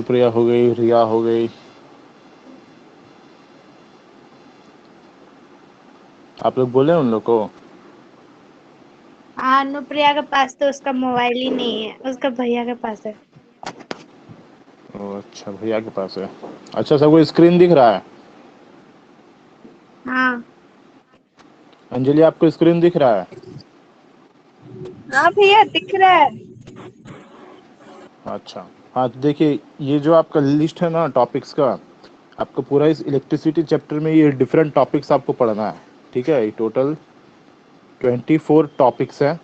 प्रिया हो गई, रिया हो गई। आप लोग बोले उन लोग को? हाँ, अनुप्रिया के पास तो उसका मोबाइल ही नहीं है, उसका भैया के पास है। ओ अच्छा, भैया के पास है। अच्छा, सबको स्क्रीन दिख रहा है? हाँ। अंजलि, आपको स्क्रीन दिख रहा है? हाँ भैया दिख रहा है। अच्छा। हाँ तो देखिए, ये जो आपका लिस्ट है ना टॉपिक्स का, आपको पूरा इस इलेक्ट्रिसिटी चैप्टर में ये डिफरेंट टॉपिक्स आपको पढ़ना है। ठीक है, ये टोटल 24 टॉपिक्स है,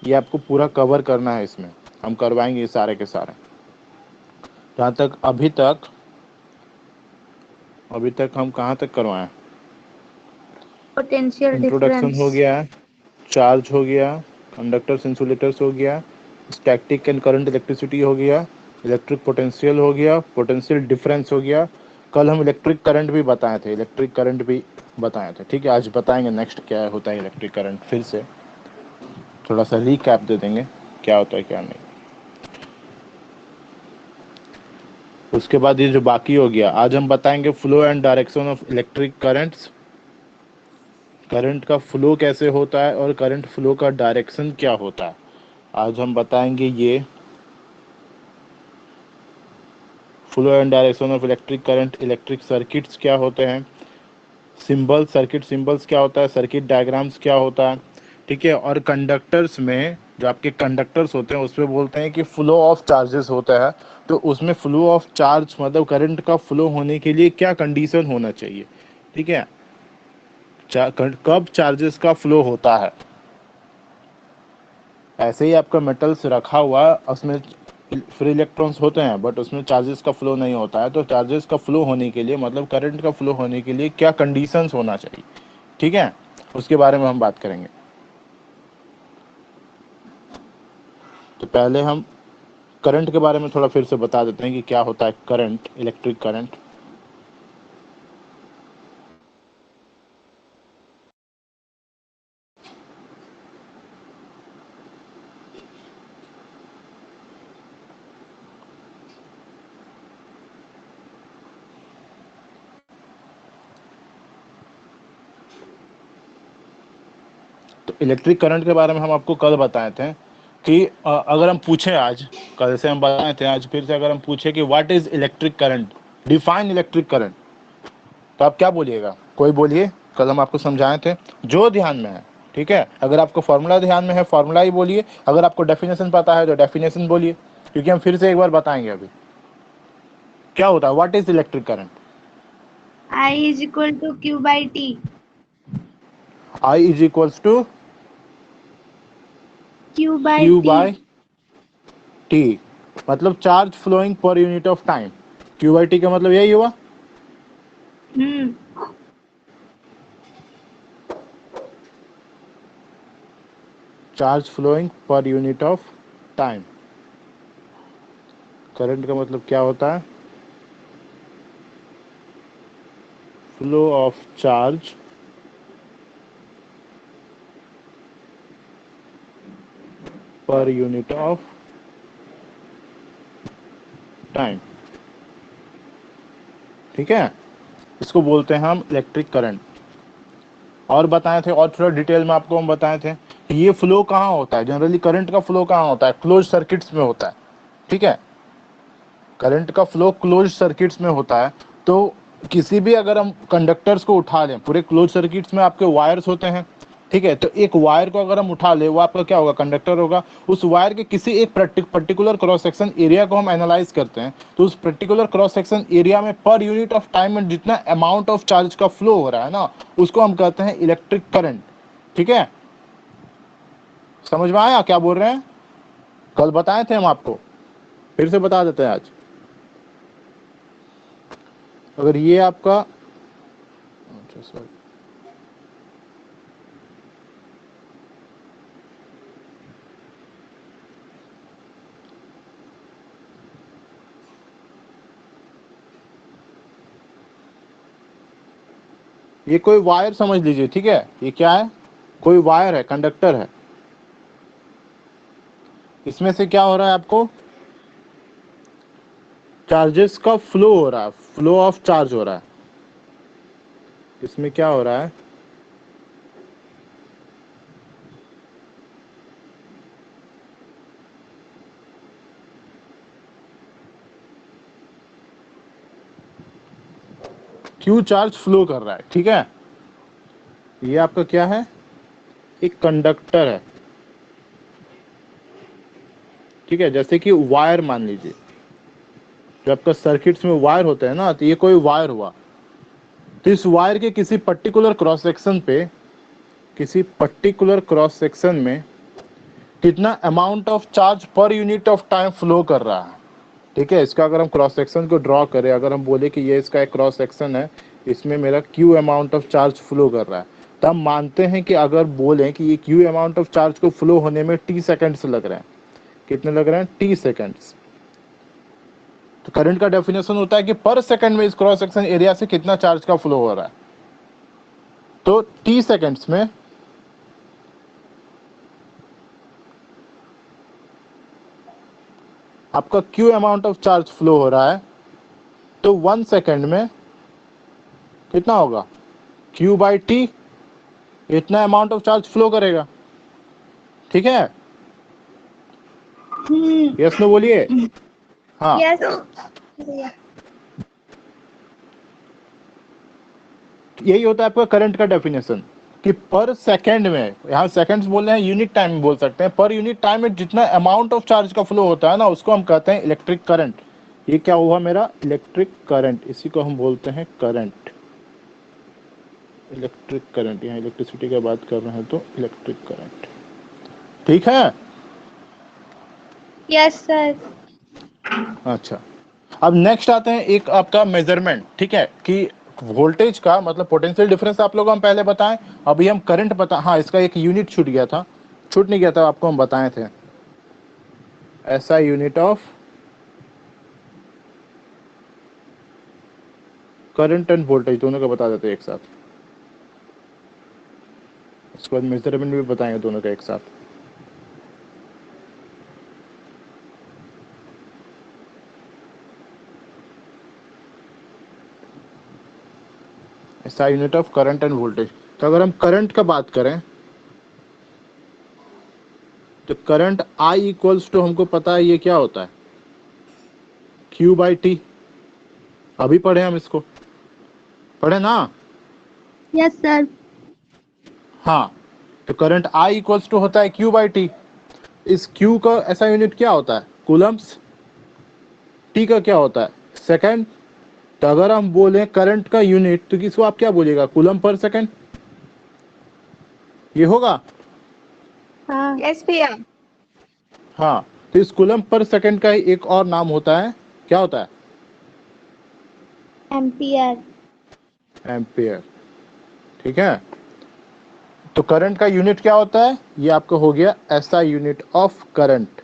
ये आपको पूरा कवर करना है। इसमें हम करवाएंगे ये सारे के सारे। जहाँ तक अभी तक हम कहाँ तक करवाएं? Potential introduction difference. हो गया, चार्ज हो गया, कंडक्टर्स इंसुलेटर्स हो गया, स्टैटिक एंड करंट इलेक्ट्रिसिटी हो गया, इलेक्ट्रिक पोटेंशियल हो गया, पोटेंशियल डिफरेंस हो गया। कल हम इलेक्ट्रिक करंट भी बताए थे, इलेक्ट्रिक करंट भी बताए थे। ठीक है, आज बताएंगे नेक्स्ट क्या होता है इलेक्ट्रिक करंट। फिर से थोड़ा सा रिकैप दे देंगे क्या होता है क्या नहीं। उसके बाद ये जो बाकी हो गया, आज हम बताएंगे flow and direction of electric currents. Current का फ्लो कैसे होता है और करंट फ्लो का डायरेक्शन क्या होता है, आज हम बताएंगे ये। Flow and direction of electric current, electric circuits क्या होते हैं, सिंबल, सर्किट सिंबल्स क्या होता है, सर्किट डायग्राम्स क्या होता है। ठीक है, और कंडक्टर्स में जो आपके कंडक्टर्स होते हैं उसमें बोलते हैं कि फ्लो ऑफ चार्जेस होता है। तो उसमें फ्लो ऑफ चार्ज मतलब करंट का फ्लो होने के लिए क्या कंडीशन होना चाहिए। ठीक है, कब चार्जेस का फ्लो होता है। ऐसे ही आपका मेटल्स रखा हुआ, उसमें फ्री इलेक्ट्रॉन्स होते हैं बट उसमें चार्जेस का फ्लो नहीं होता है। तो चार्जेस का फ्लो होने के लिए मतलब करंट का फ्लो होने के लिए क्या कंडीशंस होना चाहिए। ठीक है, उसके बारे में हम बात करेंगे। तो पहले हम करंट के बारे में थोड़ा फिर से बता देते हैं कि क्या होता है करंट, इलेक्ट्रिक करंट। तो इलेक्ट्रिक करंट के बारे में हम आपको कल बताए थे कि अगर हम पूछें आज, कल से हम बताए थे, आज फिर से अगर हम पूछे कि what is electric current, define electric current, तो आप क्या बोलिएगा? कोई बोलिए, कल हम आपको समझाए थे जो ध्यान में है। ठीक है, अगर आपको फॉर्मूला ध्यान में है फॉर्मूला ही बोलिए, अगर आपको डेफिनेशन पता है तो डेफिनेशन बोलिए, क्योंकि हम फिर से एक बार बताएंगे अभी क्या होता है what is electric current. I is equal to Q by T. I is equals to Q by Q T. By T, मतलब charge flowing per unit of time. Q by T का मतलब यही हुआ। Hmm. Charge flowing per unit of time. Current का मतलब क्या होता है? Flow of charge per unit of time. ठीक है, इसको बोलते हैं हम इलेक्ट्रिक करंट। और बताए थे, और थोड़ा डिटेल में आपको हम बताए थे कि ये फ्लो कहाँ होता है। जनरली करंट का फ्लो कहाँ होता है? क्लोज सर्किट्स में होता है। ठीक है, करंट का फ्लो क्लोज सर्किट्स में होता है। तो किसी भी, अगर हम कंडक्टर्स को उठा लें, पूरे क्लोज सर्किट्स में आपके वायर्स होते हैं। ठीक है, तो एक वायर को अगर हम उठा ले, वो आपका क्या होगा? कंडक्टर होगा। उस वायर के किसी एक पर्टिकुलर क्रॉस सेक्शन एरिया को हम एनालाइज करते हैं, तो उस पर्टिकुलर क्रॉस सेक्शन एरिया में पर यूनिट ऑफ टाइम में जितना अमाउंट ऑफ चार्ज का फ्लो हो रहा है ना, उसको हम कहते हैं इलेक्ट्रिक करंट। ठीक है, समझ में आया क्या बोल रहे हैं? कल बताए थे हम आपको, फिर से बता देते हैं आज। अगर ये आपका, अच्छा सॉरी, ये कोई वायर समझ लीजिए। ठीक है, ये क्या है? कोई वायर है, कंडक्टर है। इसमें से क्या हो रहा है आपको? चार्जेस का फ्लो हो रहा है, फ्लो ऑफ चार्ज हो रहा है। इसमें क्या हो रहा है, क्यू चार्ज फ्लो कर रहा है, ठीक है। ये आपका क्या है, एक कंडक्टर है, ठीक है। जैसे कि वायर मान लीजिए, जब आपका सर्किट्स में वायर होते हैं ना, तो ये कोई वायर हुआ, तो इस वायर के किसी पर्टिकुलर क्रॉस सेक्शन पे, किसी पर्टिकुलर क्रॉस सेक्शन में कितना amount of charge per unit of time flow कर रहा है, ठीक है। इसका अगर हम क्रॉस सेक्शन को ड्रॉ करें, अगर हम बोले कि ये इसका एक क्रॉस सेक्शन है, इसमें मेरा Q amount of charge flow कर रहा है, तो हम मानते हैं कि अगर बोलें कि ये क्यू अमाउंट ऑफ चार्ज को फ्लो होने में टी सेकेंड्स लग रहे हैं, कितने लग रहे हैं, टी सेकेंड्स। तो करंट का डेफिनेशन होता है कि पर सेकंड में इस क्रॉस सेक्शन एरिया से कितना चार्ज का फ्लो हो रहा है। तो टी सेकेंड्स में आपका Q amount of charge flow हो रहा है, तो 1 सेकेंड में कितना होगा, क्यू बाई टी, इतना अमाउंट ऑफ चार्ज फ्लो करेगा, ठीक है। यस नो बोलिए। हाँ, यस। यही होता है आपका करंट का डेफिनेशन कि पर सेकंड में, यहाँ सेकंड्स बोल रहे हैं, यूनिट टाइम में बोल सकते हैं, पर यूनिट टाइम में जितना अमाउंट ऑफ चार्ज का फ्लो होता है ना, उसको हम कहते हैं इलेक्ट्रिक करंट। ये क्या हुआ मेरा, इलेक्ट्रिक करंट, इसी को हम बोलते हैं करंट, इलेक्ट्रिक करंट। यहाँ इलेक्ट्रिसिटी की बात कर रहे हैं तो इलेक्ट्रिक करंट, ठीक है। Yes sir. अच्छा, अब नेक्स्ट आते हैं एक आपका मेजरमेंट, ठीक है, कि वोल्टेज का मतलब पोटेंशियल डिफरेंस आप लोग हम पहले बताएं, अभी हम करंट बता, हाँ इसका एक यूनिट छूट गया था, छूट नहीं गया था, आपको हम बताए थे, ऐसा unit of current and voltage दोनों का बता देते हैं एक साथ, उसके बाद मेजरमेंट भी बताएंगे दोनों का एक साथ। ऐसा unit of current and voltage. तो अगर हम करंट का बात करें, तो करंट आई इक्वल्स टू, हमको पता है ये क्या होता है, क्यू बाई टी। अभी पढ़े हम इसको, पढ़े ना। Yes sir. हाँ, तो करंट आई इक्वल्स टू होता है क्यू बाई टी। इस क्यू का ऐसा यूनिट क्या होता है, कूलम्स। टी का क्या होता है, सेकंड। तो अगर हम बोले करंट का यूनिट, तो किसको आप क्या बोलिएगा, कूलम पर सेकंड, ये होगा। हाँ। यस भैया। हाँ, तो इस कूलम पर सेकंड का ही एक और नाम होता है, क्या होता है, एम्पियर। एम्पियर, ठीक है। तो करंट का यूनिट क्या होता है, ये आपको हो गया ऐसा यूनिट ऑफ करंट,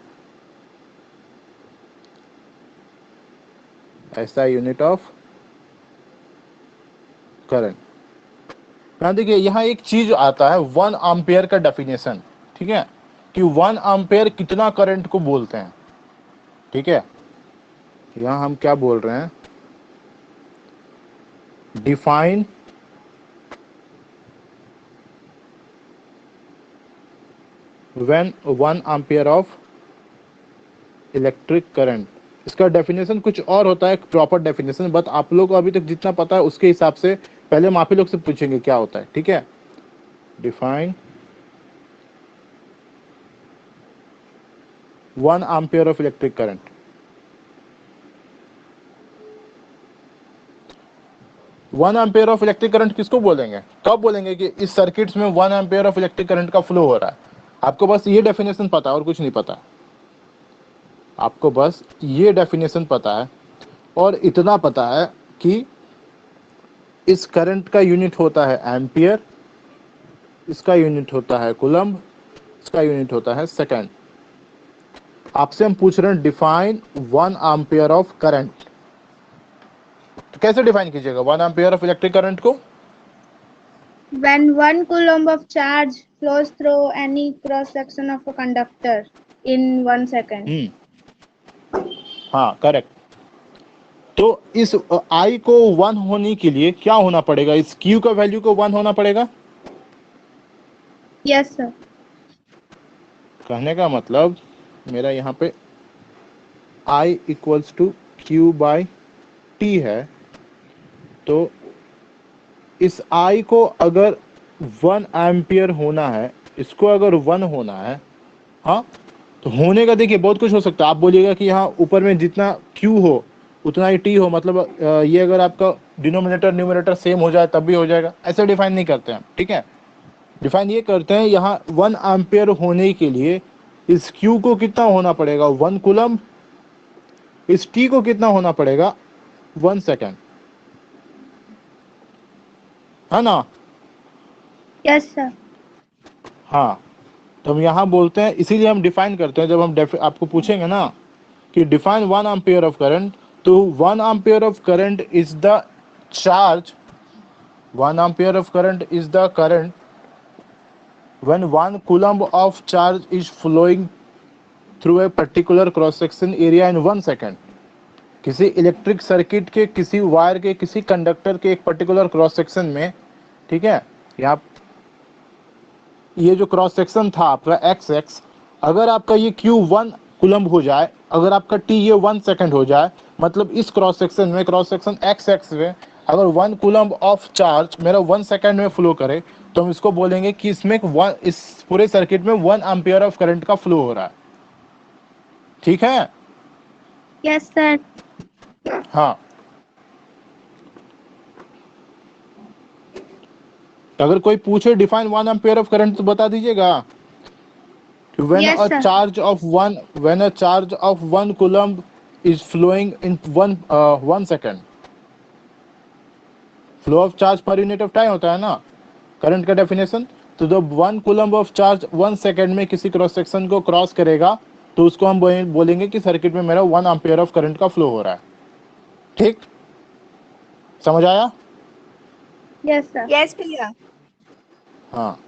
ऐसा यूनिट ऑफ करंट। यहाँ देखिए, यहाँ एक चीज आता है 1 एम्पियर का डेफिनेशन, ठीक है, कि 1 एम्पियर कितना करंट को बोलते हैं, ठीक है। यहाँ हम क्या बोल रहे हैं, define when 1 ampere of electric current. इसका डेफिनेशन कुछ और होता है, प्रॉपर डेफिनेशन, बट आप लोग को अभी तक जितना पता है उसके हिसाब से पहले हम आप ही लोग से पूछेंगे क्या होता है, ठीक है। Define 1 ampere of electric current. 1 ampere of electric current किसको बोलेंगे, कब बोलेंगे कि इस सर्किट्स में 1 एम्पियर ऑफ इलेक्ट्रिक करंट का फ्लो हो रहा है। आपको बस ये डेफिनेशन पता है और कुछ नहीं पता, आपको बस ये डेफिनेशन पता है और इतना पता है कि इस करंट का यूनिट होता है एम्पियर, इसका यूनिट होता है कूलम्ब, इसका यूनिट होता है सेकंड। आपसे हम पूछ रहे हैं डिफाइन 1 एम्पियर ऑफ करंट, तो कैसे डिफाइन कीजिएगा 1 एम्पियर ऑफ इलेक्ट्रिक करंट को। When 1 coulomb of charge flows through any cross section of a conductor in 1 second. हाँ करेक्ट। तो इस I को 1 होने के लिए क्या होना पड़ेगा, इस Q का वैल्यू को 1 होना पड़ेगा। Yes sir. कहने का मतलब मेरा यहाँ पे I equals to Q by T है, तो इस I को अगर 1 एम्पियर होना है, इसको अगर 1 होना है, हाँ, तो होने का देखिए बहुत कुछ हो सकता है। आप बोलिएगा कि यहाँ ऊपर में जितना Q हो उतना ही T हो, मतलब ये अगर आपका डिनोमिनेटर न्यूमरेटर सेम हो जाए तब भी हो जाएगा, ऐसे डिफाइन नहीं करते हैं, ठीक है। डिफाइन ये करते हैं यहाँ 1 एम्पियर होने के लिए इस Q को कितना होना पड़ेगा, 1 कूलम, इस T को कितना होना पड़ेगा, 1 सेकेंड, है ना। Yes sir. हाँ, तो हम यहाँ बोलते हैं, इसीलिए हम डिफाइन करते हैं। जब हम आपको पूछेंगे ना कि डिफाइन 1 एम्पियर ऑफ करंट, तो 1 ampere of current is the charge, 1 ampere of current is the current when 1 coulomb of charge is flowing through a particular cross section area in 1 second। किसी इलेक्ट्रिक सर्किट के किसी wire के किसी conductor के एक particular cross section में, ठीक है, यहाँ ये जो क्रॉस सेक्शन था आपका एक्स एक्स, अगर आपका ये Q 1 कूलम्ब हो जाए, अगर आपका T ये 1 सेकंड हो जाए, मतलब इस क्रॉस सेक्शन में, क्रॉस सेक्शन एक्स एक्स में अगर 1 कूलम्ब ऑफ चार्ज मेरा 1 सेकंड में फ्लो करे, तो हम इसको बोलेंगे कि इसमें इस पूरे सर्किट में 1 एम्पियर ऑफ करंट का फ्लो हो रहा है, ठीक है। Yes sir. हाँ, अगर कोई पूछे डिफाइन 1 एम्पियर ऑफ करंट तो बता दीजिएगा। when Yes, a sir. charge of 1 coulomb is flowing in 1 second, flow of charge per unit of time होता है ना करंट का डेफिनेशन। तो जब 1 कूलम्ब ऑफ चार्ज 1 सेकंड में किसी क्रॉस सेक्शन को क्रॉस करेगा, तो उसको हम बोलेंगे कि सर्किट में मेरा 1 एम्पियर ऑफ करंट का फ्लो हो रहा है, ठीक, समझ आया। Yes sir. यस भैया। हाँ,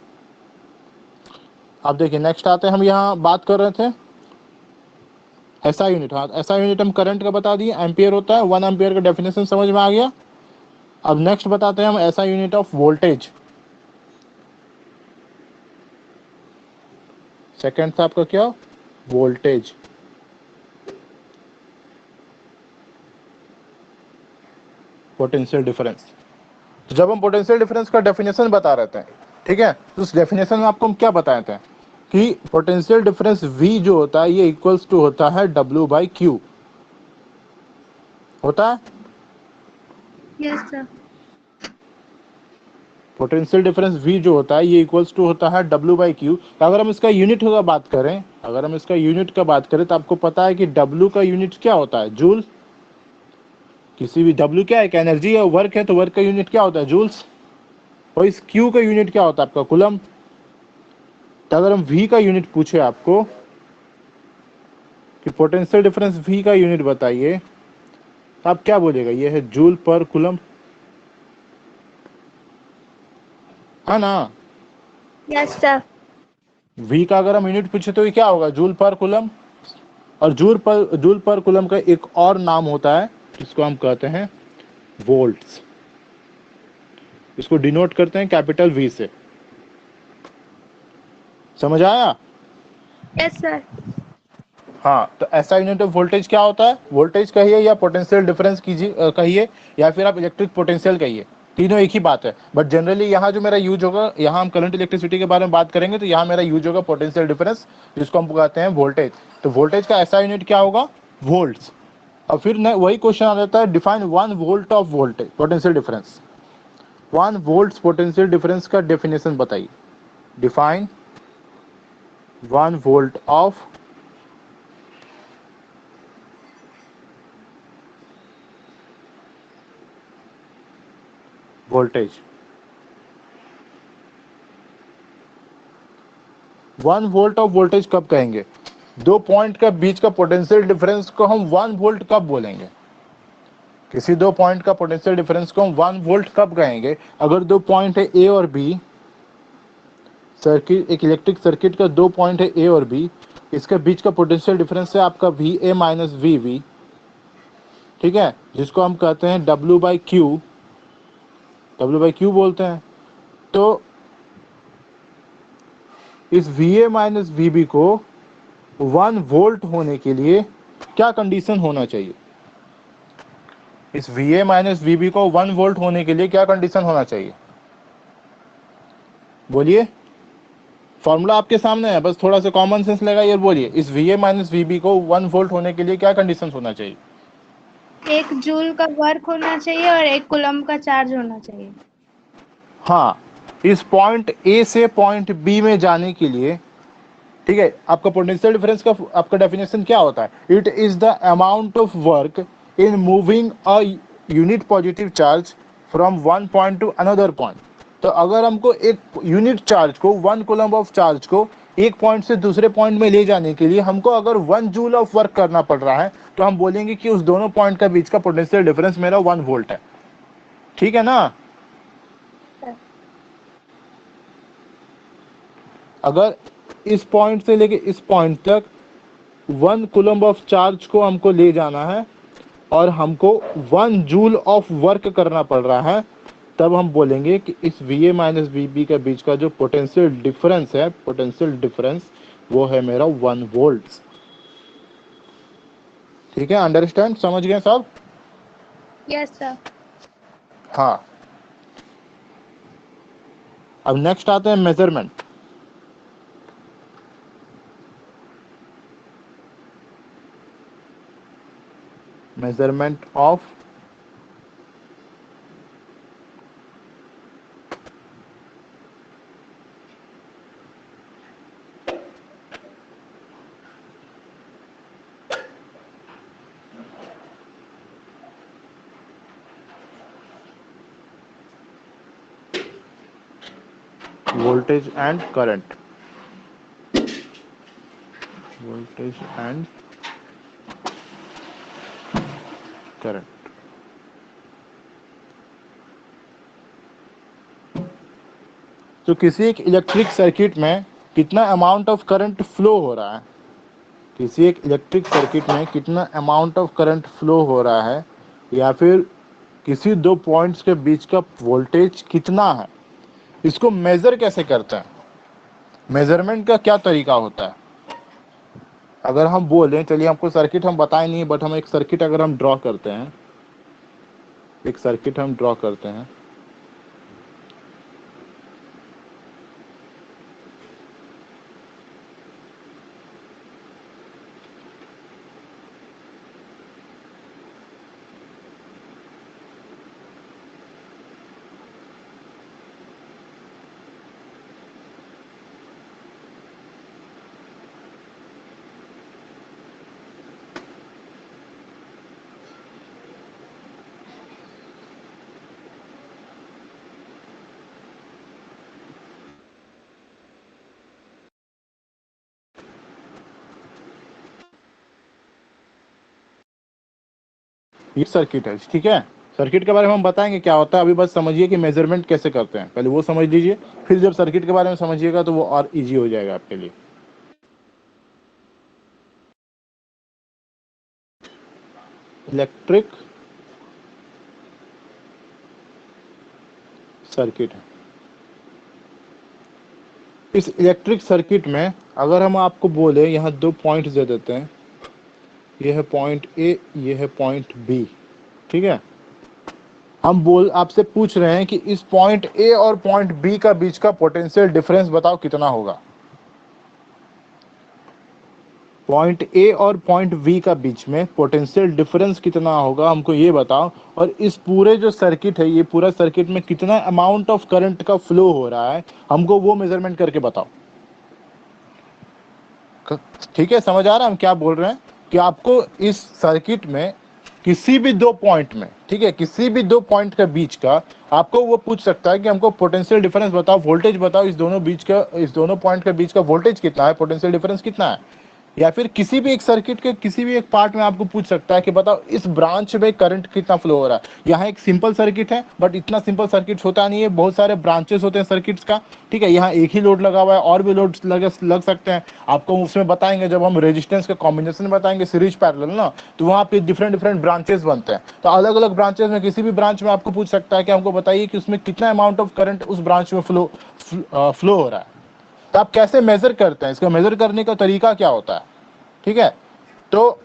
अब देखिए नेक्स्ट आते हैं, हम यहाँ बात कर रहे थे एसआई यूनिट। हाँ, एसआई यूनिट हम करंट का बता दिए, एम्पियर होता है, 1 एम्पियर का डेफिनेशन समझ में आ गया। अब नेक्स्ट बताते हैं हम SI unit of voltage. Second था आपका क्या, वोल्टेज। Potential difference. तो जब हम पोटेंशियल डिफरेंस का डेफिनेशन बता रहे थे, ठीक है, तो उस डेफिनेशन में आपको हम क्या बताए थे कि पोटेंशियल डिफरेंस V जो होता है ये इक्वल्स टू होता है W बाई Q, होता है। Yes sir. Potential difference V जो होता है ये इक्वल्स टू होता है W बाई Q। तो अगर हम इसका यूनिट का बात करें, अगर हम इसका यूनिट का बात करें, तो आपको पता है कि W का यूनिट क्या होता है, जूल। किसी भी W क्या है, एक एनर्जी है, वर्क है, तो वर्क का यूनिट क्या होता है, जूल्स। और इस Q का यूनिट क्या होता है आपका, कूलम। तो अगर हम V का यूनिट पूछे आपको कि पोटेंशियल डिफरेंस V का यूनिट बताइए, तो आप क्या बोलेगा, ये है जूल पर कूलम, है ना। Yes sir. V का अगर हम यूनिट पूछे तो ये क्या होगा, जूल पर कूलम। और जूल पर कूलम का एक और नाम होता है जिसको हम कहते हैं वोल्ट्स। इसको डिनोट करते हैं कैपिटल V से, समझ आया। Yes sir. हाँ, तो ऐसा यूनिट ऑफ वोल्टेज क्या होता है, वोल्टेज कहिए या पोटेंशियल डिफरेंस कीजिए कहिए, या फिर आप इलेक्ट्रिक पोटेंशियल कहिए, तीनों एक ही बात है। बट जनरली यहाँ जो मेरा यूज होगा, यहाँ हम करंट इलेक्ट्रिसिटी के बारे में बात करेंगे, तो यहाँ मेरा यूज होगा पोटेंशियल डिफरेंस, जिसको हम कहते हैं वोल्टेज। तो वोल्टेज का ऐसा यूनिट क्या होगा, वोल्ट्स। और फिर वही क्वेश्चन आ जाता है, define 1 volt of voltage potential difference. 1 volt potential difference का डेफिनेशन बताइए। Define 1 volt of voltage. 1 volt of voltage कब कहेंगे, दो पॉइंट के बीच का पोटेंशियल डिफरेंस को हम 1 वोल्ट कब बोलेंगे। किसी दो पॉइंट का पोटेंशियल डिफरेंस को हम 1 वोल्ट कब कहेंगे, अगर दो पॉइंट है ए और बी, सर्किट, एक इलेक्ट्रिक सर्किट का दो पॉइंट है ए और बी, इसके बीच का पोटेंशियल डिफरेंस है आपका V A minus V V, ठीक है, जिसको हम कहते हैं W/Q बोलते हैं। तो इस VA माइनस VB को 1 वोल्ट होने के लिए क्या कंडीशन होना चाहिए? इस VA माइनस VB को 1 वोल्ट होने के लिए क्या कंडीशन होना चाहिए? बोलिए, फॉर्मूला आपके सामने है, बस थोड़ा सा कॉमन सेंस लगाइए और बोलिए, इस VA माइनस VB को 1 वोल्ट होने के लिए क्या कंडीशन होना चाहिए? 1 जूल का वर्क होना चाहिए और 1 कूलम्ब का चार्ज होना चाहिए। हाँ, इस पॉइंट A से पॉइंट B में जाने के लिए, ठीक है, आपका पोटेंशियल डिफरेंस का आपका डेफिनेशन क्या होता है? It is the amount of work in moving a unit positive charge from one point two another point. तो अगर हमको एक यूनिट चार्ज को, 1 कूलम्ब ऑफ चार्ज को एक पॉइंट से दूसरे पॉइंट में ले जाने के लिए हमको अगर 1 जूल ऑफ वर्क करना पड़ रहा है, तो हम बोलेंगे कि उस दोनों पॉइंट का बीच का पोटेंशियल डिफरेंस मेरा 1 वोल्ट है। ठीक है ना? अगर इस पॉइंट से लेके इस पॉइंट तक 1 कूलम्ब ऑफ चार्ज को हमको ले जाना है और हमको 1 जूल ऑफ वर्क करना पड़ रहा है, तब हम बोलेंगे कि इस VA माइनस VB के बीच का जो पोटेंशियल डिफरेंस है, पोटेंशियल डिफरेंस वो है मेरा 1 वोल्ट। ठीक है, अंडरस्टैंड, समझ गए सब? Yes sir. हाँ, अब नेक्स्ट आते हैं measurement. Measurement of voltage and current, voltage and current। तो किसी एक इलेक्ट्रिक सर्किट में कितना अमाउंट ऑफ करंट फ्लो हो रहा है, किसी एक इलेक्ट्रिक सर्किट में कितना अमाउंट ऑफ करंट फ्लो हो रहा है, या फिर किसी दो पॉइंट्स के बीच का वोल्टेज कितना है, इसको मेजर कैसे करते हैं? मेजरमेंट का क्या तरीका होता है? अगर हम बोलें, चलिए हमको सर्किट हम बताए नहीं, बट हम एक सर्किट अगर हम ड्रॉ करते हैं, एक सर्किट हम ड्रॉ करते हैं, ये सर्किट है, ठीक है। सर्किट के बारे में हम बताएंगे क्या होता है, अभी बस समझिए कि मेजरमेंट कैसे करते हैं, पहले वो समझ लीजिए, फिर जब सर्किट के बारे में समझिएगा तो वो और इजी हो जाएगा आपके लिए। इलेक्ट्रिक सर्किट है, इस इलेक्ट्रिक सर्किट में अगर हम आपको बोले यहाँ दो पॉइंट दे देते हैं, ये है पॉइंट ए, ये है पॉइंट बी, ठीक है। हम आपसे पूछ रहे हैं कि इस पॉइंट ए और पॉइंट बी का बीच का पोटेंशियल डिफरेंस बताओ कितना होगा। पॉइंट ए और पॉइंट बी का बीच में पोटेंशियल डिफरेंस कितना होगा, हमको ये बताओ। और इस पूरे जो सर्किट है, ये पूरा सर्किट में कितना अमाउंट ऑफ करंट का फ्लो हो रहा है, हमको वो मेजरमेंट करके बताओ। ठीक है, समझ आ रहा है हम क्या बोल रहे हैं? कि आपको इस सर्किट में किसी भी दो पॉइंट में, ठीक है, किसी भी दो पॉइंट के बीच का आपको वो पूछ सकता है कि हमको पोटेंशियल डिफरेंस बताओ, वोल्टेज बताओ, इस दोनों पॉइंट के बीच का वोल्टेज कितना है, पोटेंशियल डिफरेंस कितना है। या फिर किसी भी एक सर्किट के किसी भी एक पार्ट में आपको पूछ सकता है कि बताओ इस ब्रांच में करंट कितना फ्लो हो रहा है। यहाँ एक सिंपल सर्किट है, बट इतना सिंपल सर्किट होता नहीं है, बहुत सारे ब्रांचेस होते हैं सर्किट्स का, ठीक है। यहाँ एक ही लोड लगा हुआ है, और भी लोड लग सकते हैं, आपको उसमें बताएंगे जब हम रेजिस्टेंस का कॉम्बिनेशन बताएंगे सीरीज पैरेलल ना, तो वहाँ पे डिफरेंट डिफरेंट ब्रांचेस बनते हैं। तो अलग अलग ब्रांचेस में किसी भी ब्रांच में आपको पूछ सकता है कि हमको बताइए कि उसमें कितना अमाउंट ऑफ करंट उस ब्रांच में फ्लो हो रहा है। तो आप कैसे मेजर करते हैं, इसका मेजर करने का तरीका क्या होता है, ठीक है। तो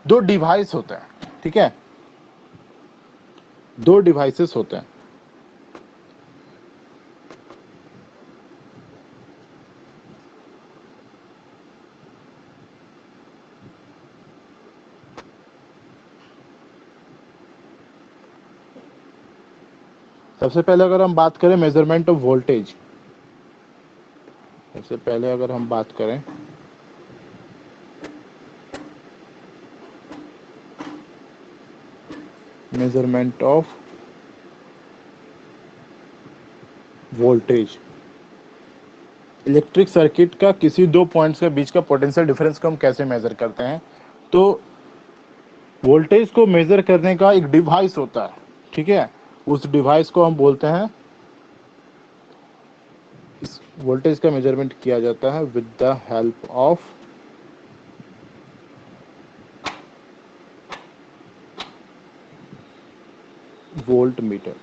दो डिवाइस होते हैं, ठीक है, दो डिवाइसेस होते हैं। सबसे पहले अगर हम बात करें मेजरमेंट ऑफ वोल्टेज, सबसे पहले अगर हम बात करें measurement of voltage, electric circuit का किसी दो पॉइंट्स के बीच का पोटेंशियल डिफरेंस को हम कैसे मेजर करते हैं। तो वोल्टेज को मेजर करने का एक डिवाइस होता है, ठीक है, उस डिवाइस को हम बोलते हैं, इस वोल्टेज का मेजरमेंट किया जाता है with the help of volt meter.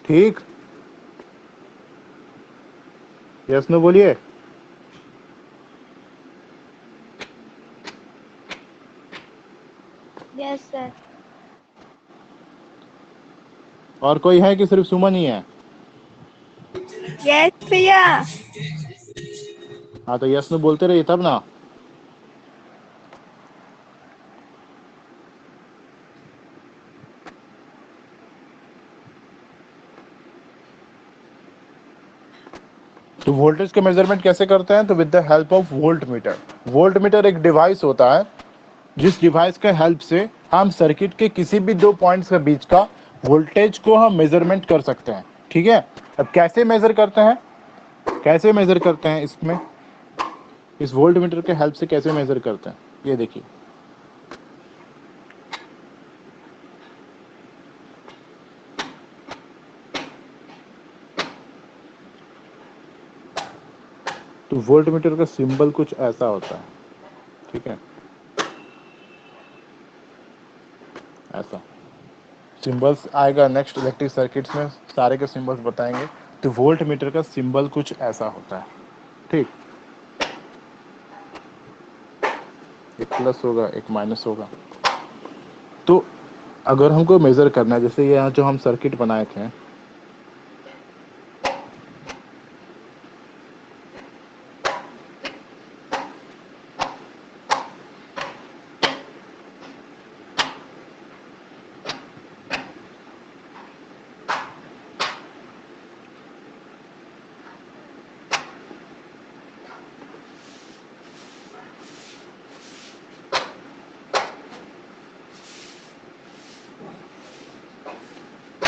ठीक, यस नो बोलिए। Yes sir. और कोई है कि सिर्फ सुमन ही है? यस भैया। हाँ तो यस नो बोलते रहिए तब ना। तो वोल्टेज का मेजरमेंट कैसे करते हैं, तो with the help of volt meter. Volt meter एक डिवाइस होता है जिस डिवाइस के हेल्प से हम सर्किट के किसी भी दो पॉइंट्स के बीच का वोल्टेज को हम मेजरमेंट कर सकते हैं, ठीक है। अब कैसे मेजर करते हैं, कैसे मेजर करते हैं इसमें, इस वोल्ट मीटर के हेल्प से कैसे मेजर करते हैं, ये देखिए। तो वोल्ट मीटर का सिंबल कुछ ऐसा होता है, ठीक है, ऐसा सिंबल्स आएगा नेक्स्ट इलेक्ट्रिक सर्किट्स में, सारे के सिंबल्स बताएंगे। तो वोल्ट मीटर का सिंबल कुछ ऐसा होता है, ठीक, एक प्लस होगा एक माइनस होगा। तो अगर हमको मेजर करना है, जैसे यहाँ जो हम सर्किट बनाए थे,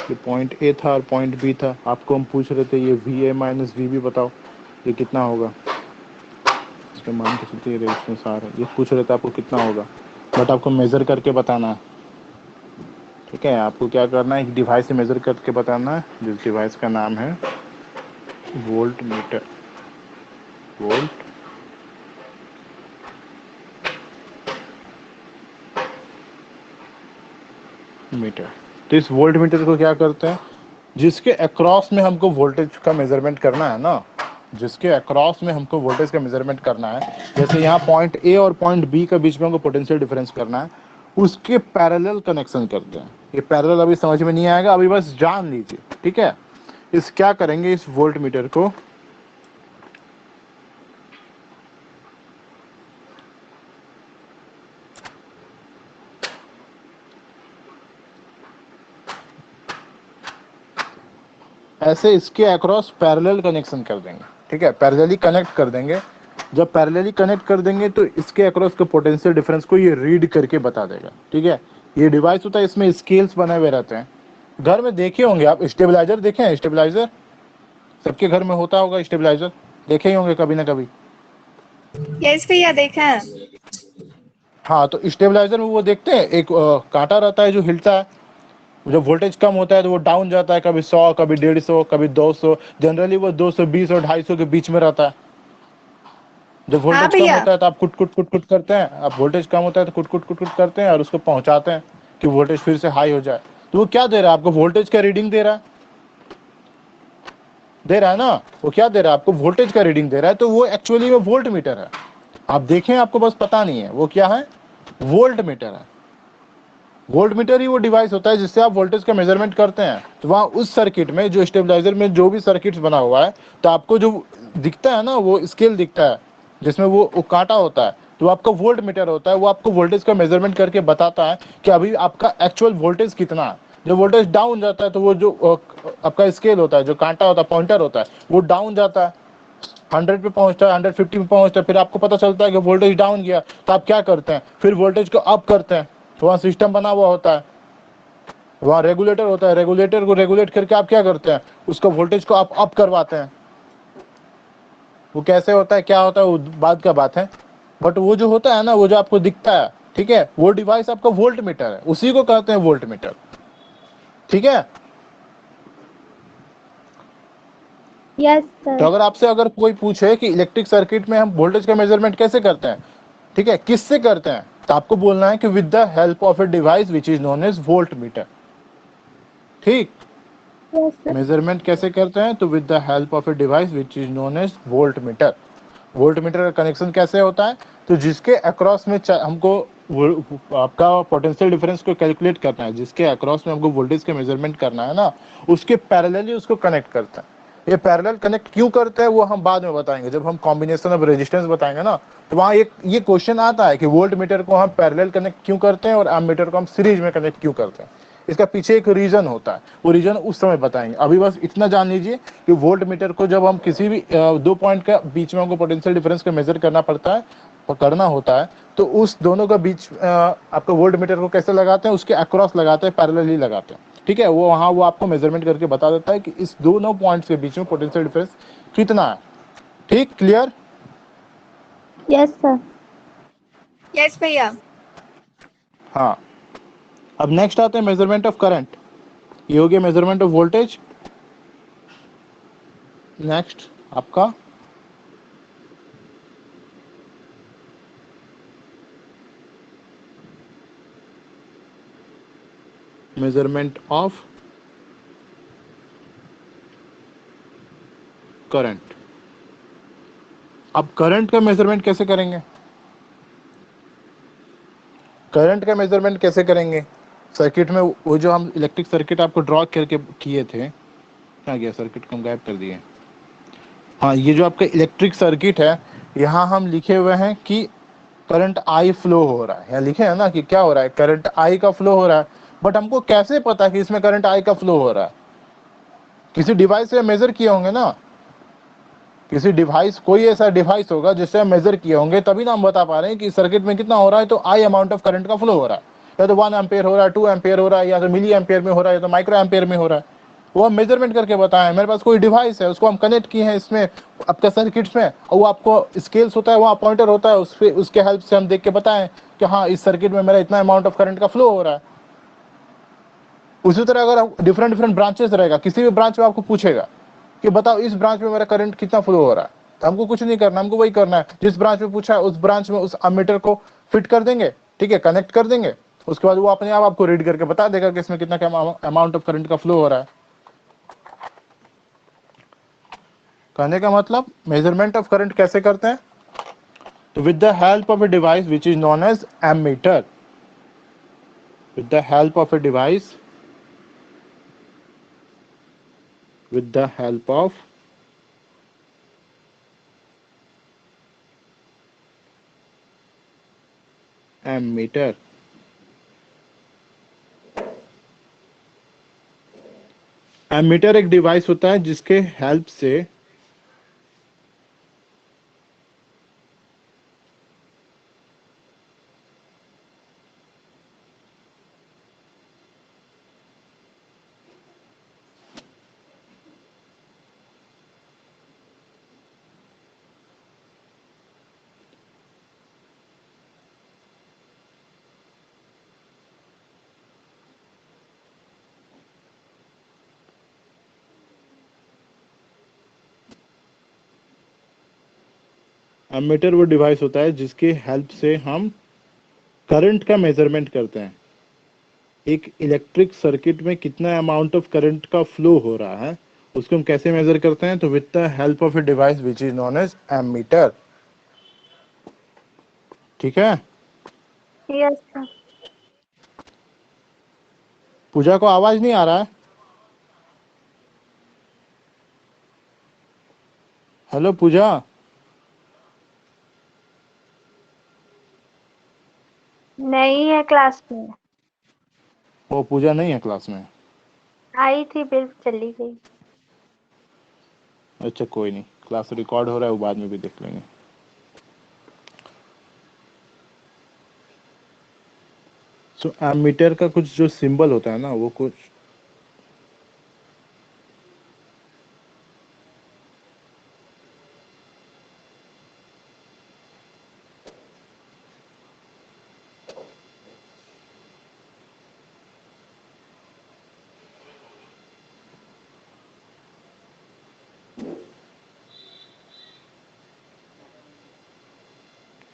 ये पॉइंट ए था और पॉइंट बी था, आपको हम पूछ रहे थे ये V A minus V B बताओ ये कितना होगा, इसके मान के चलते रेजिस्टेंस आर है, ये पूछ रहे थे आपको कितना होगा, बट आपको मेजर करके बताना है, ठीक है। आपको क्या करना है, एक डिवाइस से मेजर करके बताना है, जिस डिवाइस का नाम है वोल्ट मीटर, वोल्ट मीटर। तो इस वोल्ट मीटर को क्या करते हैं, जिसके अक्रॉस में हमको वोल्टेज का मेजरमेंट करना है ना, जिसके अक्रॉस में हमको वोल्टेज का मेजरमेंट करना है, जैसे यहाँ पॉइंट ए और पॉइंट बी के बीच में हमको पोटेंशियल डिफरेंस करना है, उसके पैरेलल कनेक्शन करते हैं। ये पैरेलल अभी समझ में नहीं आएगा, अभी बस जान लीजिए, ठीक है। इस क्या करेंगे, इस वोल्ट मीटर को ऐसे इसके अक्रॉस पैरेलल कनेक्शन कर देंगे, ठीक है, पैरेलली कनेक्ट कर देंगे। जब पैरेलली कनेक्ट कर देंगे तो इसके अक्रॉस का पोटेंशियल डिफरेंस को ये रीड करके बता देगा, ठीक है। ये डिवाइस होता है, इसमें स्केल्स बने हुए रहते हैं, घर में देखे होंगे आप, स्टेबलाइजर देखे हैं? स्टेबलाइजर सबके घर में होता होगा, स्टेबलाइजर देखे ही होंगे कभी ना कभी। यस भैया देखा है। हाँ, तो स्टेबलाइजर में वो देखते हैं एक कांटा रहता है जो हिलता है, जब वोल्टेज कम होता है तो वो डाउन जाता है, कभी 100, कभी 150, कभी 200, जनरली वो 220 और 250 के बीच में रहता है। जब हाँ वोल्टेज कम भैया। होता है तो आप कुट कुट कुट कुट करते हैं, आप वोल्टेज कम होता है तो कुट कुट कुट कुट करते हैं और उसको पहुंचाते हैं कि वोल्टेज फिर से हाई हो जाए। तो वो क्या दे रहा है आपको? वोल्टेज का रीडिंग दे रहा है, दे रहा है ना? वो क्या दे रहा है आपको? वोल्टेज का रीडिंग दे रहा है। तो वो एक्चुअली में वोल्ट मीटर है। आप देखें, आपको बस पता नहीं है वो क्या है। वोल्ट मीटर है। वोल्ट मीटर ही वो डिवाइस होता है जिससे आप वोल्टेज का मेजरमेंट करते हैं। तो वहाँ उस सर्किट में, जो स्टेबलाइजर में जो भी सर्किट्स बना हुआ है, तो आपको जो दिखता है ना, वो स्केल दिखता है जिसमें वो कांटा होता है, तो आपका वोल्ट मीटर होता है। वो आपको वोल्टेज का मेजरमेंट करके बताता है कि अभी आपका एक्चुअल वोल्टेज कितना है। जब वोल्टेज डाउन जाता है तो वो जो आपका स्केल होता है, जो कांटा होता है, पॉइंटर होता है, वो डाउन जाता है, 100 पे पहुंचता है, 150 पे पहुंचता है। फिर आपको पता चलता है कि वोल्टेज डाउन गया, तो आप क्या करते हैं? फिर वोल्टेज को अप करते हैं। तो वहाँ सिस्टम बना हुआ होता है, वहाँ रेगुलेटर होता है, रेगुलेटर को रेगुलेट करके आप क्या करते हैं? उसका वोल्टेज को आप अप करवाते हैं। वो कैसे होता है, क्या होता है, वो बाद का बात है। बट वो जो होता है ना, वो जो आपको दिखता है, ठीक है, वो डिवाइस आपका वोल्ट मीटर है, उसी को कहते हैं वोल्ट मीटर। ठीक है। Yes, तो sir. अगर आपसे अगर कोई पूछे कि इलेक्ट्रिक सर्किट में हम वोल्टेज का मेजरमेंट कैसे करते हैं, ठीक है, किससे करते हैं, तो आपको बोलना है कि with the help of a device which is known as voltmeter. ठीक। Yes, sir. मेजरमेंट कैसे करते हैं? तो with the help of a device which is known as voltmeter. Voltmeter का कनेक्शन कैसे होता है? तो जिसके अक्रॉस में हमको आपका पोटेंशियल डिफरेंस को कैलकुलेट करना है, जिसके अक्रॉस में हमको वोल्टेज का मेजरमेंट करना है ना, उसके पैरेलली उसको कनेक्ट करता है। ये पैरेलल कनेक्ट क्यों करते हैं वो हम बाद में बताएंगे, जब हम कॉम्बिनेशन ऑफ रेजिस्टेंस बताएंगे ना। तो वहाँ एक ये क्वेश्चन आता है कि वोल्ट मीटर को हम पैरेलल कनेक्ट क्यों करते हैं और एम मीटर को हम सीरीज में कनेक्ट क्यों करते हैं। इसका पीछे एक रीजन होता है, वो रीजन उस समय बताएंगे। अभी बस इतना जान लीजिए कि वोल्ट मीटर को जब हम किसी भी दो पॉइंट का बीच में हमको पोटेंशियल डिफरेंस को मेजर करना पड़ता है, करना होता है, तो उस दोनों का बीच आपका वोल्ट मीटर को कैसे लगाते हैं? उसके अक्रॉस लगाते हैं, पैरेलली लगाते हैं। ठीक है, वो वहाँ वो आपको मेजरमेंट करके बता देता है कि इस दोनों पॉइंट्स के बीच में पोटेंशियल डिफरेंस कितना है। ठीक, क्लियर? Yes, sir. यस भैया। हाँ। अब नेक्स्ट आते हैं मेजरमेंट ऑफ करंट। ये हो गया मेजरमेंट ऑफ वोल्टेज। नेक्स्ट आपका मेजरमेंट ऑफ करंट। अब करंट का मेजरमेंट कैसे करेंगे? करंट का मेजरमेंट कैसे करेंगे? सर्किट में वो जो हम इलेक्ट्रिक सर्किट आपको ड्रॉ करके किए थे, क्या गया, सर्किट को हम गायब कर दिए। हाँ, ये जो आपका इलेक्ट्रिक सर्किट है, यहाँ हम लिखे हुए हैं कि करंट आई फ्लो हो रहा है। यहाँ लिखे है ना कि क्या हो रहा है, करंट आई का फ्लो हो रहा है। बट हमको कैसे पता कि इसमें करंट आई का फ्लो हो रहा है? किसी डिवाइस से मेजर किए होंगे ना, किसी डिवाइस, कोई ऐसा डिवाइस होगा जिससे हम मेजर किए होंगे, तभी ना हम बता पा रहे हैं कि सर्किट में कितना हो रहा है। तो आई अमाउंट ऑफ करंट का फ्लो हो रहा है, या तो 1 एम्पेयर हो रहा है, 2 एम्पेयर हो रहा है, या तो मिली एम्पेयर में हो रहा है, या तो माइक्रो एम्पेयर में हो रहा है। वो हम मेजरमेंट करके बताएं। मेरे पास कोई डिवाइस है, उसको हम कनेक्ट किए हैं इसमें आपका सर्किट्स में, और वो आपको स्केल्स होता है, वहाँ पॉइंटर होता है, उस पे उसके हेल्प से हम देख के बताएं कि हाँ, इस सर्किट में मेरा इतना अमाउंट ऑफ करंट का फ्लो हो रहा है। उसी तरह अगर डिफरेंट डिफरेंट ब्रांचेस रहेगा, किसी भी ब्रांच में आपको पूछेगा कि बताओ इस ब्रांच में मेरा करंट कितना फ्लो हो रहा है, तो हमको कुछ नहीं करना, हमको वही करना है जिस ब्रांच में पूछा है, उस ब्रांच में उस अमीटर को फिट कर देंगे। ठीक है, कनेक्ट कर देंगे। उसके बाद वो अपने आप आपको रीड करके बता देगा कि इसमें कितना अमाउंट ऑफ करंट का फ्लो हो रहा है। कहने का मतलब मेजरमेंट ऑफ करंट कैसे करते हैं? तो with the help of a device which is known as ammeter. With the help of a device, with the help of ammeter। Ammeter एक डिवाइस होता है जिसके हेल्प से एमीटर वो डिवाइस होता है जिसके हेल्प से हम करंट का मेजरमेंट करते हैं। एक इलेक्ट्रिक सर्किट में कितना अमाउंट ऑफ करंट का फ्लो हो रहा है उसको हम कैसे मेजर करते हैं, तो with the help of a device which is known as ammeter. ठीक है, यस सर। पूजा को आवाज नहीं आ रहा है? हेलो पूजा। नहीं है क्लास में। वो पूजा नहीं है क्लास में? आई थी फिर चली गई। अच्छा कोई नहीं, क्लास रिकॉर्ड हो रहा है, वो बाद में भी देख लेंगे। सो एमीटर का कुछ जो सिंबल होता है ना वो कुछ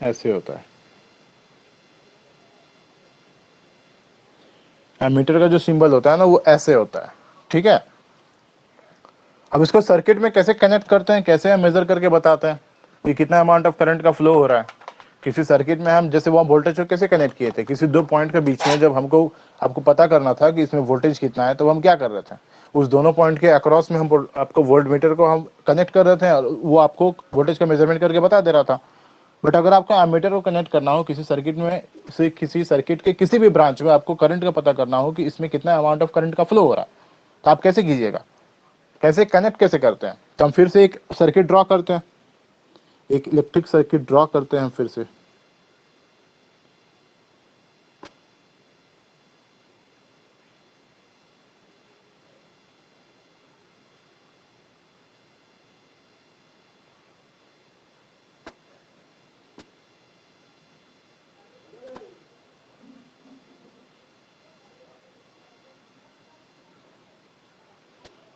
ऐसे होता है। एमीटर का जो सिंबल होता है ना वो ऐसे होता है। ठीक है, अब इसको सर्किट में कैसे कनेक्ट करते हैं, कैसे हम मेजर करके बताते हैं कि कितना अमाउंट ऑफ करंट का फ्लो हो रहा है। किसी सर्किट में हम जैसे वो वोल्टेज को कैसे कनेक्ट किए थे, किसी दो पॉइंट के बीच में जब हमको आपको पता करना था कि इसमें वोल्टेज कितना है, तो हम क्या कर रहे थे, उस दोनों पॉइंट के अक्रॉस में हम आपको वोल्ट मीटर को हम कनेक्ट कर रहे थे और वो आपको वोल्टेज का मेजरमेंट करके बता दे रहा था। बट अगर आपको एमीटर को कनेक्ट करना हो किसी सर्किट में से किसी सर्किट के किसी भी ब्रांच में आपको करंट का पता करना हो कि इसमें कितना अमाउंट ऑफ करंट का फ्लो हो रहा है, तो आप कैसे कीजिएगा, कैसे कनेक्ट कैसे करते हैं? तो हम फिर से एक सर्किट ड्रॉ करते हैं, एक इलेक्ट्रिक सर्किट ड्रॉ करते हैं फिर से।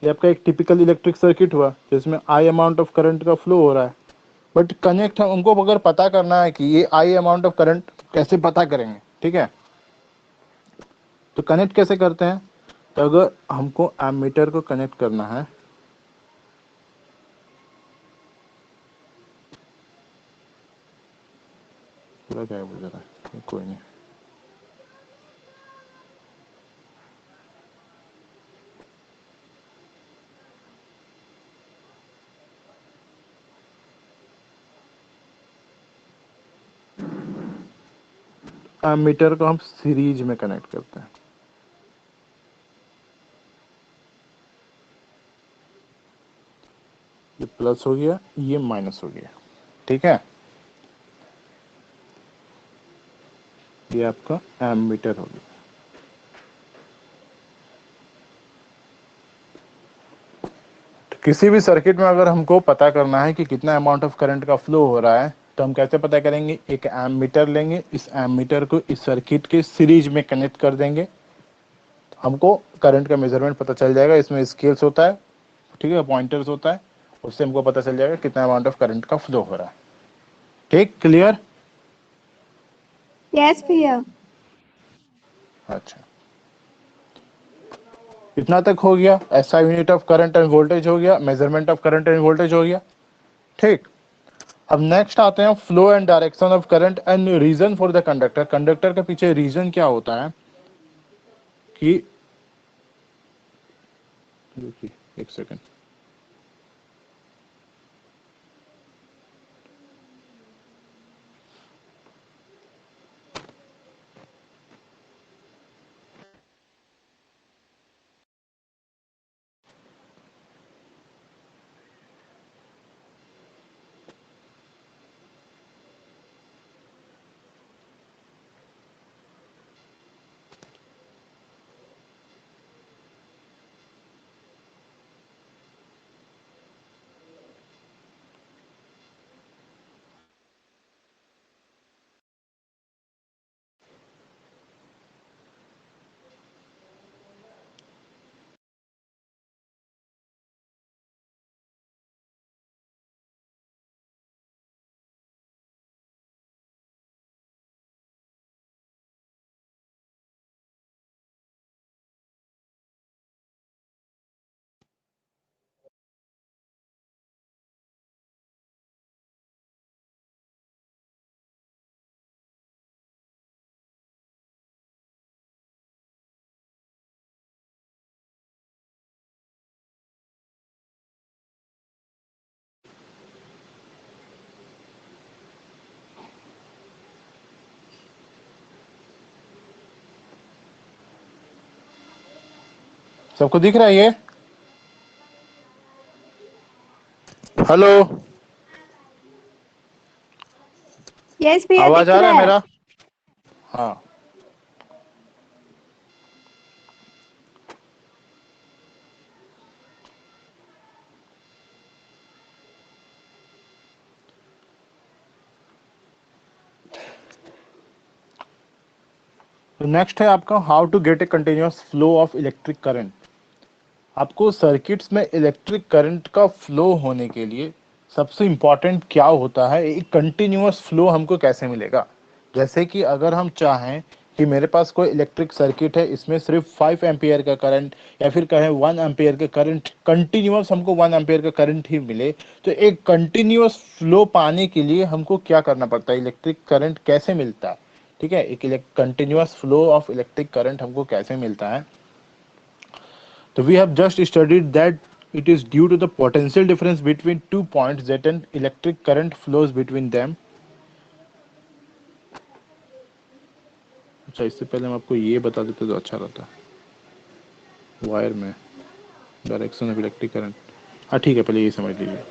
ये आपका एक टिपिकल इलेक्ट्रिक सर्किट हुआ जिसमें आई अमाउंट ऑफ करंट का फ्लो हो रहा है। बट कनेक्ट हमको अगर पता करना है कि ये आई अमाउंट ऑफ करंट कैसे पता करेंगे, ठीक है, तो कनेक्ट कैसे करते हैं? तो अगर हमको एमीटर को कनेक्ट करना है, पूरा क्या बोल रहा है, कोई नहीं, एमीटर को हम सीरीज में कनेक्ट करते हैं। ये प्लस हो गया, ये माइनस हो गया। ठीक है, ये आपका एमीटर हो गया। तो किसी भी सर्किट में अगर हमको पता करना है कि कितना अमाउंट ऑफ करंट का फ्लो हो रहा है, तो हम कैसे पता करेंगे? एक एमीटर लेंगे, इस एमीटर को इस सर्किट के सीरीज में कनेक्ट कर देंगे, हमको करंट का मेजरमेंट पता चल जाएगा। इसमें स्केल्स होता है, ठीक है, पॉइंटर्स होता है, उससे हमको पता चल जाएगा कितना अमाउंट ऑफ करंट का फ्लो हो रहा है। ठीक, क्लियर? यस भैया। अच्छा, इतना तक हो गया। ऐसा unit of current and voltage हो गया, measurement of current and voltage हो गया। ठीक, अब नेक्स्ट आते हैं flow and direction of current and reason for the conductor. Conductor के पीछे रीजन क्या होता है कि, रुकिए एक सेकंड, सबको दिख रहा है ये? हेलो, यस भैया, आवाज दिख आ रहा रहा है है। मेरा? हाँ, तो नेक्स्ट है आपका how to get a continuous flow of electric current. आपको सर्किट्स में इलेक्ट्रिक करंट का फ्लो होने के लिए सबसे इम्पॉर्टेंट क्या होता है, एक कंटिन्यूअस फ्लो हमको कैसे मिलेगा। जैसे कि अगर हम चाहें कि मेरे पास कोई इलेक्ट्रिक सर्किट है, इसमें सिर्फ 5 एम्पियर का करंट या फिर कहें 1 एम्पियर का करंट, कंटिन्यूअस हमको 1 एम्पियर का करंट ही मिले, तो एक कंटिन्यूअस फ्लो पाने के लिए हमको क्या करना पड़ता है, इलेक्ट्रिक करंट कैसे मिलता है। ठीक है, एक continuous flow of electric current हमको कैसे मिलता है। So we have just studied that it is due to the potential difference between 2 points that an electric current flows between them. अच्छा, इससे पहले हम आपको ये बता देते तो अच्छा रहता। वायर में डायरेक्शन ऑफ इलेक्ट्रिक करंट, हाँ ठीक है, पहले ये समझ लीजिए।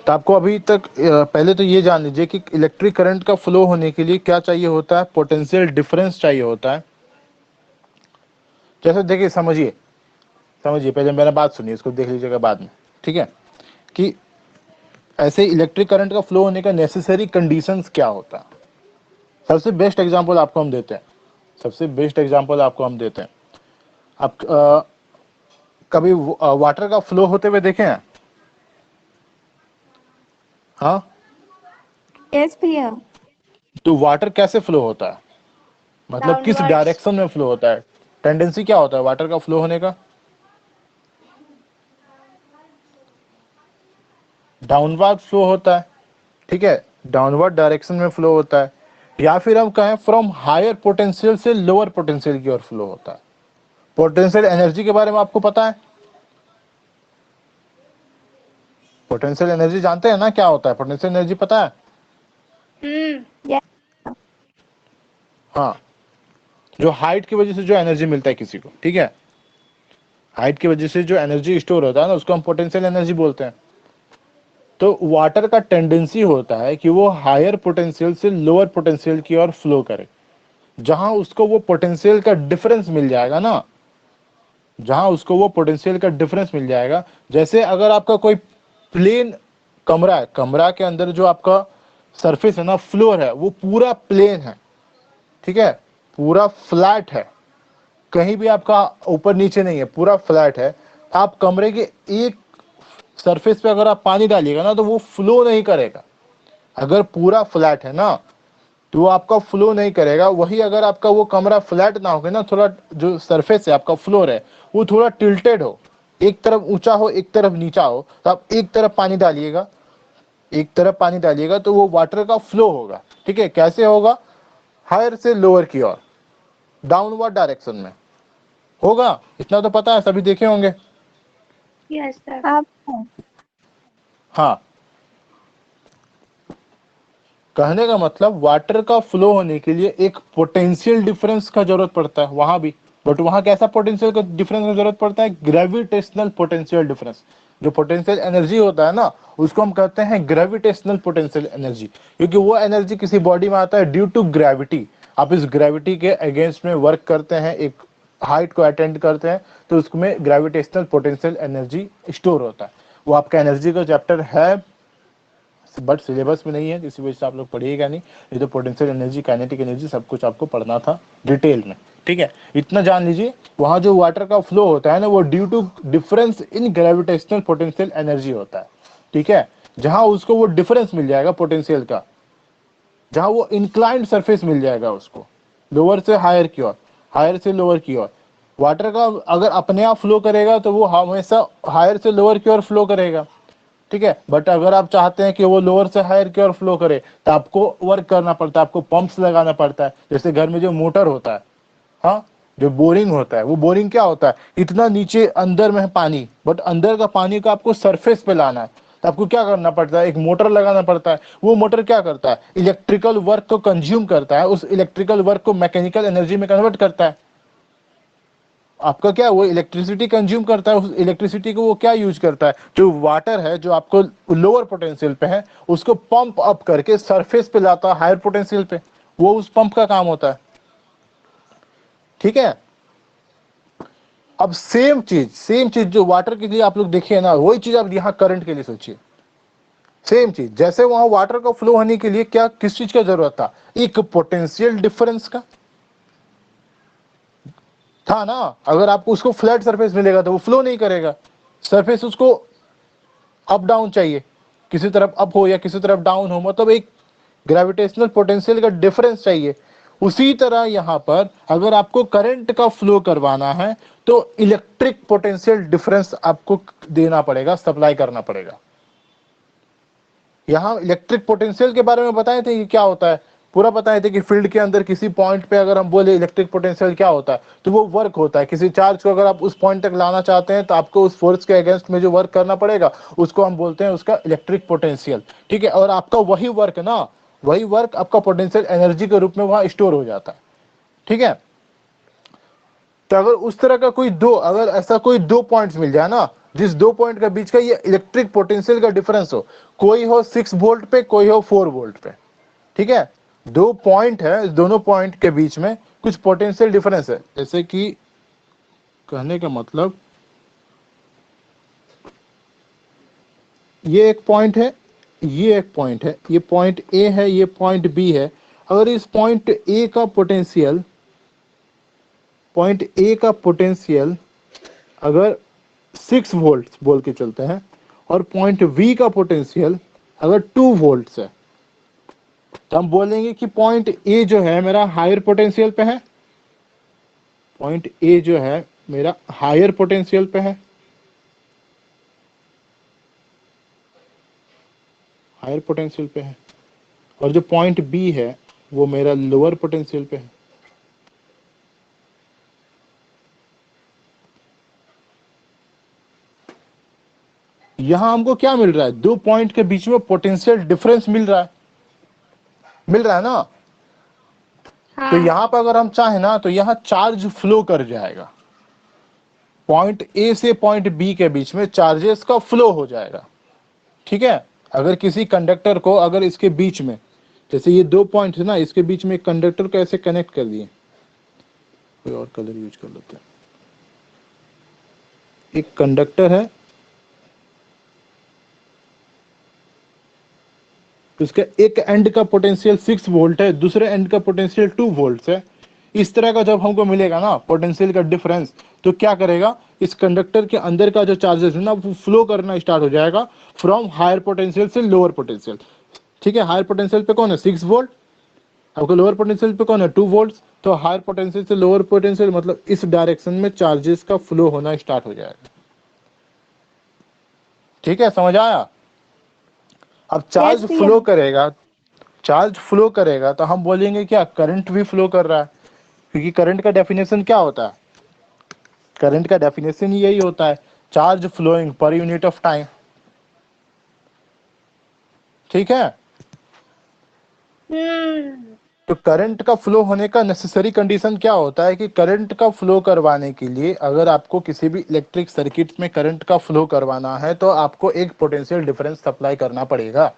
तो आपको अभी तक पहले तो ये जान लीजिए कि इलेक्ट्रिक करंट का फ्लो होने के लिए क्या चाहिए होता है, पोटेंशियल डिफरेंस चाहिए होता है। जैसे देखिए, समझिए समझिए, पहले मेरा बात सुनिए, इसको देख लीजिएगा बाद में। ठीक है, कि ऐसे इलेक्ट्रिक करंट का फ्लो होने का नेसेसरी कंडीशंस क्या होता है। सबसे बेस्ट एग्जांपल आपको हम देते हैं, सबसे बेस्ट एग्जांपल आपको हम देते हैं। आप कभी वाटर का फ्लो होते हुए देखे हैं? हाँ, यस भैया। तो वाटर कैसे फ्लो होता है, मतलब किस डाउनवर्ड्स। डायरेक्शन में फ्लो होता है, टेंडेंसी क्या होता है वाटर का फ्लो होने का? डाउनवर्ड फ्लो होता है। ठीक है, डाउनवर्ड डायरेक्शन में फ्लो होता है, या फिर हम कहें फ्रॉम हायर पोटेंशियल से लोअर पोटेंशियल की ओर फ्लो होता है। पोटेंशियल एनर्जी के बारे में आपको पता है? पोटेंशियल एनर्जी जानते हैं ना क्या होता है, पोटेंशियल एनर्जी पता है? यस। हाँ, जो हाइट की वजह से जो एनर्जी मिलता है किसी को, ठीक है, हाइट की वजह से जो एनर्जी स्टोर होता है ना, उसको हम पोटेंशियल एनर्जी बोलते हैं। तो वाटर का टेंडेंसी होता है कि वो हायर पोटेंशियल से लोअर पोटेंशियल की ओर फ्लो करे, जहां उसको वो पोटेंशियल का डिफरेंस मिल जाएगा ना, जहां उसको वो पोटेंशियल का डिफरेंस मिल जाएगा। जैसे अगर आपका कोई प्लेन कमरा है, कमरा के अंदर जो आपका सरफेस है ना, फ्लोर है, वो पूरा प्लेन है, ठीक है, पूरा फ्लैट है, कहीं भी आपका ऊपर नीचे नहीं है, पूरा फ्लैट है। आप कमरे के एक सरफेस पे अगर आप पानी डालिएगा ना, तो वो फ्लो नहीं करेगा। अगर पूरा फ्लैट है ना, तो वो आपका फ्लो नहीं करेगा। वही अगर आपका वो कमरा फ्लैट ना होगा ना, थोड़ा जो सरफेस है आपका फ्लोर है, वो थोड़ा टिल्टेड हो, एक तरफ ऊंचा हो एक तरफ नीचा हो, तो आप एक तरफ पानी डालिएगा, एक तरफ पानी डालिएगा, तो वो वाटर का फ्लो होगा। ठीक है, कैसे होगा? हायर से लोअर की ओर, डाउनवर्ड डायरेक्शन में होगा। इतना तो पता है, सभी देखे होंगे। Yes sir. आप हाँ, कहने का मतलब वाटर का फ्लो होने के लिए एक पोटेंशियल डिफरेंस का जरूरत पड़ता है वहां भी, बट वहां कैसा पोटेंशियल का डिफरेंस का जरूरत पड़ता है? Gravitational potential difference. जो पोटेंशियल एनर्जी होता है ना, उसको हम कहते हैं ग्रेविटेशनल पोटेंशियल एनर्जी, क्योंकि वो एनर्जी किसी बॉडी में आता है ड्यू टू ग्रेविटी। आप इस ग्रेविटी के अगेंस्ट में वर्क करते हैं, एक हाइट को अटेंड करते हैं, तो उसमें ग्रेविटेशनल पोटेंशियल एनर्जी स्टोर होता है। वो आपका एनर्जी का चैप्टर है, बट सिलेबस में नहीं है, इसी वजह से आप लोग पढ़िएगा नहीं। ये तो पोटेंशियल एनर्जी, काइनेटिक एनर्जी, सब कुछ आपको पढ़ना था डिटेल में। ठीक है, इतना जान लीजिए, वहां जो वाटर का फ्लो होता है ना, वो due to difference in gravitational potential energy होता है। ठीक है, जहां उसको वो डिफरेंस मिल जाएगा पोटेंशियल का, जहां वो इंक्लाइंड सरफेस मिल जाएगा उसको, लोअर से हायर की ओर, हायर से लोअर की ओर। वाटर का अगर अपने आप फ्लो करेगा तो वो हमेशा हायर से लोअर की ओर फ्लो करेगा। ठीक है, बट अगर आप चाहते हैं कि वो लोअर से हायर की ओर फ्लो करे, तो आपको वर्क करना पड़ता है, आपको पंप्स लगाना पड़ता है। जैसे घर में जो मोटर होता है, हाँ, जो बोरिंग होता है, वो बोरिंग क्या होता है, इतना नीचे अंदर में है पानी, बट अंदर का पानी को आपको सरफेस पे लाना है, तो आपको क्या करना पड़ता है? एक मोटर लगाना पड़ता है। वो मोटर क्या करता है? इलेक्ट्रिकल वर्क को कंज्यूम करता है, उस इलेक्ट्रिकल वर्क को मैकेनिकल एनर्जी में कन्वर्ट करता है। आपका क्या वो इलेक्ट्रिसिटी कंज्यूम करता है, उस इलेक्ट्रिसिटी को वो क्या यूज करता है, जो वाटर है जो आपको लोअर पोटेंशियल पे है उसको पंप अप करके सरफेस पे लाता है हायर पोटेंशियल पे, वो उस पंप का काम होता है। ठीक है, अब सेम चीज जो वाटर के लिए आप लोग देखिए ना, वही चीज आप यहाँ करंट के लिए सोचिए। सेम चीज, जैसे वहां वाटर का फ्लो होने के लिए क्या किस चीज का जरूरत था, एक पोटेंशियल डिफरेंस का था ना। अगर आपको उसको फ्लैट सरफेस मिलेगा तो वो फ्लो नहीं करेगा, सरफेस उसको अप डाउन चाहिए, किसी तरफ अप हो या किसी तरफ डाउन हो, मतलब एक ग्रेविटेशनल पोटेंशियल का डिफरेंस चाहिए। उसी तरह यहां पर अगर आपको करंट का फ्लो करवाना है तो इलेक्ट्रिक पोटेंशियल डिफरेंस आपको देना पड़ेगा, सप्लाई करना पड़ेगा। यहां इलेक्ट्रिक पोटेंशियल के बारे में बताए थे कि क्या होता है, पूरा बताए थे कि फील्ड के अंदर किसी पॉइंट पे अगर हम बोले इलेक्ट्रिक पोटेंशियल क्या होता है तो वो वर्क होता है। किसी चार्ज को अगर आप उस पॉइंट तक लाना चाहते हैं तो आपको उस फोर्स के अगेंस्ट में जो वर्क करना पड़ेगा उसको हम बोलते हैं उसका इलेक्ट्रिक पोटेंशियल। ठीक है, और आपका वही वर्क ना, वही वर्क आपका पोटेंशियल एनर्जी के रूप में वहां स्टोर हो जाता है। ठीक है, तो अगर उस तरह का कोई दो, अगर ऐसा कोई दो पॉइंट्स मिल जाए ना जिस दो पॉइंट के बीच का ये इलेक्ट्रिक पोटेंशियल का डिफरेंस हो, कोई हो 6 वोल्ट पे कोई हो 4 वोल्ट पे, ठीक है, दो पॉइंट है, इस दोनों पॉइंट के बीच में कुछ पोटेंशियल डिफरेंस है, जैसे कि कहने का मतलब ये एक पॉइंट है, ये एक पॉइंट है, ये पॉइंट ए है, ये पॉइंट बी है। अगर इस पॉइंट ए का पोटेंशियल, पॉइंट ए का पोटेंशियल अगर 6 वोल्ट बोल के चलते हैं और पॉइंट बी का पोटेंशियल अगर 2 वोल्ट है, तो हम बोलेंगे कि पॉइंट ए जो है मेरा हायर पोटेंशियल पे है, पॉइंट ए जो है मेरा हायर पोटेंशियल पे है, हायर पोटेंशियल पे है, और जो पॉइंट बी है वो मेरा लोअर पोटेंशियल पे है। यहां हमको क्या मिल रहा है, दो पॉइंट के बीच में पोटेंशियल डिफरेंस मिल रहा है, मिल रहा है ना। तो हाँ। यहां पर अगर हम चाहें ना तो यहां चार्ज फ्लो कर जाएगा, पॉइंट ए से पॉइंट बी के बीच में चार्जेस का फ्लो हो जाएगा। ठीक है, अगर किसी कंडक्टर को अगर इसके बीच में, जैसे ये दो पॉइंट है ना, इसके बीच में एक कंडक्टर को ऐसे कनेक्ट कर दिए, कोई और कलर यूज कर लेते हैं, एक कंडक्टर है, उसका एक एंड का पोटेंशियल 6 वोल्ट है, दूसरे एंड का पोटेंशियल 2 वोल्ट है। इस तरह का जब हमको मिलेगा ना पोटेंशियल का डिफरेंस, तो क्या करेगा, इस कंडक्टर के अंदर का जो चार्जेस है ना वो फ्लो करना स्टार्ट हो जाएगा फ्रॉम हायर पोटेंशियल से लोअर पोटेंशियल। ठीक है, हायर पोटेंशियल पे कौन है 6 वोल्ट, आपको लोअर पोटेंशियल पे कौन है 2 वोल्ट, तो हायर पोटेंशियल से लोअर पोटेंशियल मतलब इस डायरेक्शन में चार्जेस का फ्लो होना स्टार्ट हो जाएगा। ठीक है, समझ आया। अब Yes, चार्ज फ्लो PM. करेगा, चार्ज फ्लो करेगा तो हम बोलेंगे क्या करंट भी फ्लो कर रहा है, क्योंकि करंट का डेफिनेशन क्या होता है, करंट का डेफिनेशन यही होता है, charge flowing per unit of time. ठीक है, Hmm. तो करंट का फ्लो होने का नेसेसरी कंडीशन क्या होता है कि करंट का फ्लो करवाने के लिए अगर आपको किसी भी इलेक्ट्रिक सर्किट में करंट का फ्लो करवाना है तो आपको एक पोटेंशियल डिफरेंस सप्लाई करना पड़ेगा।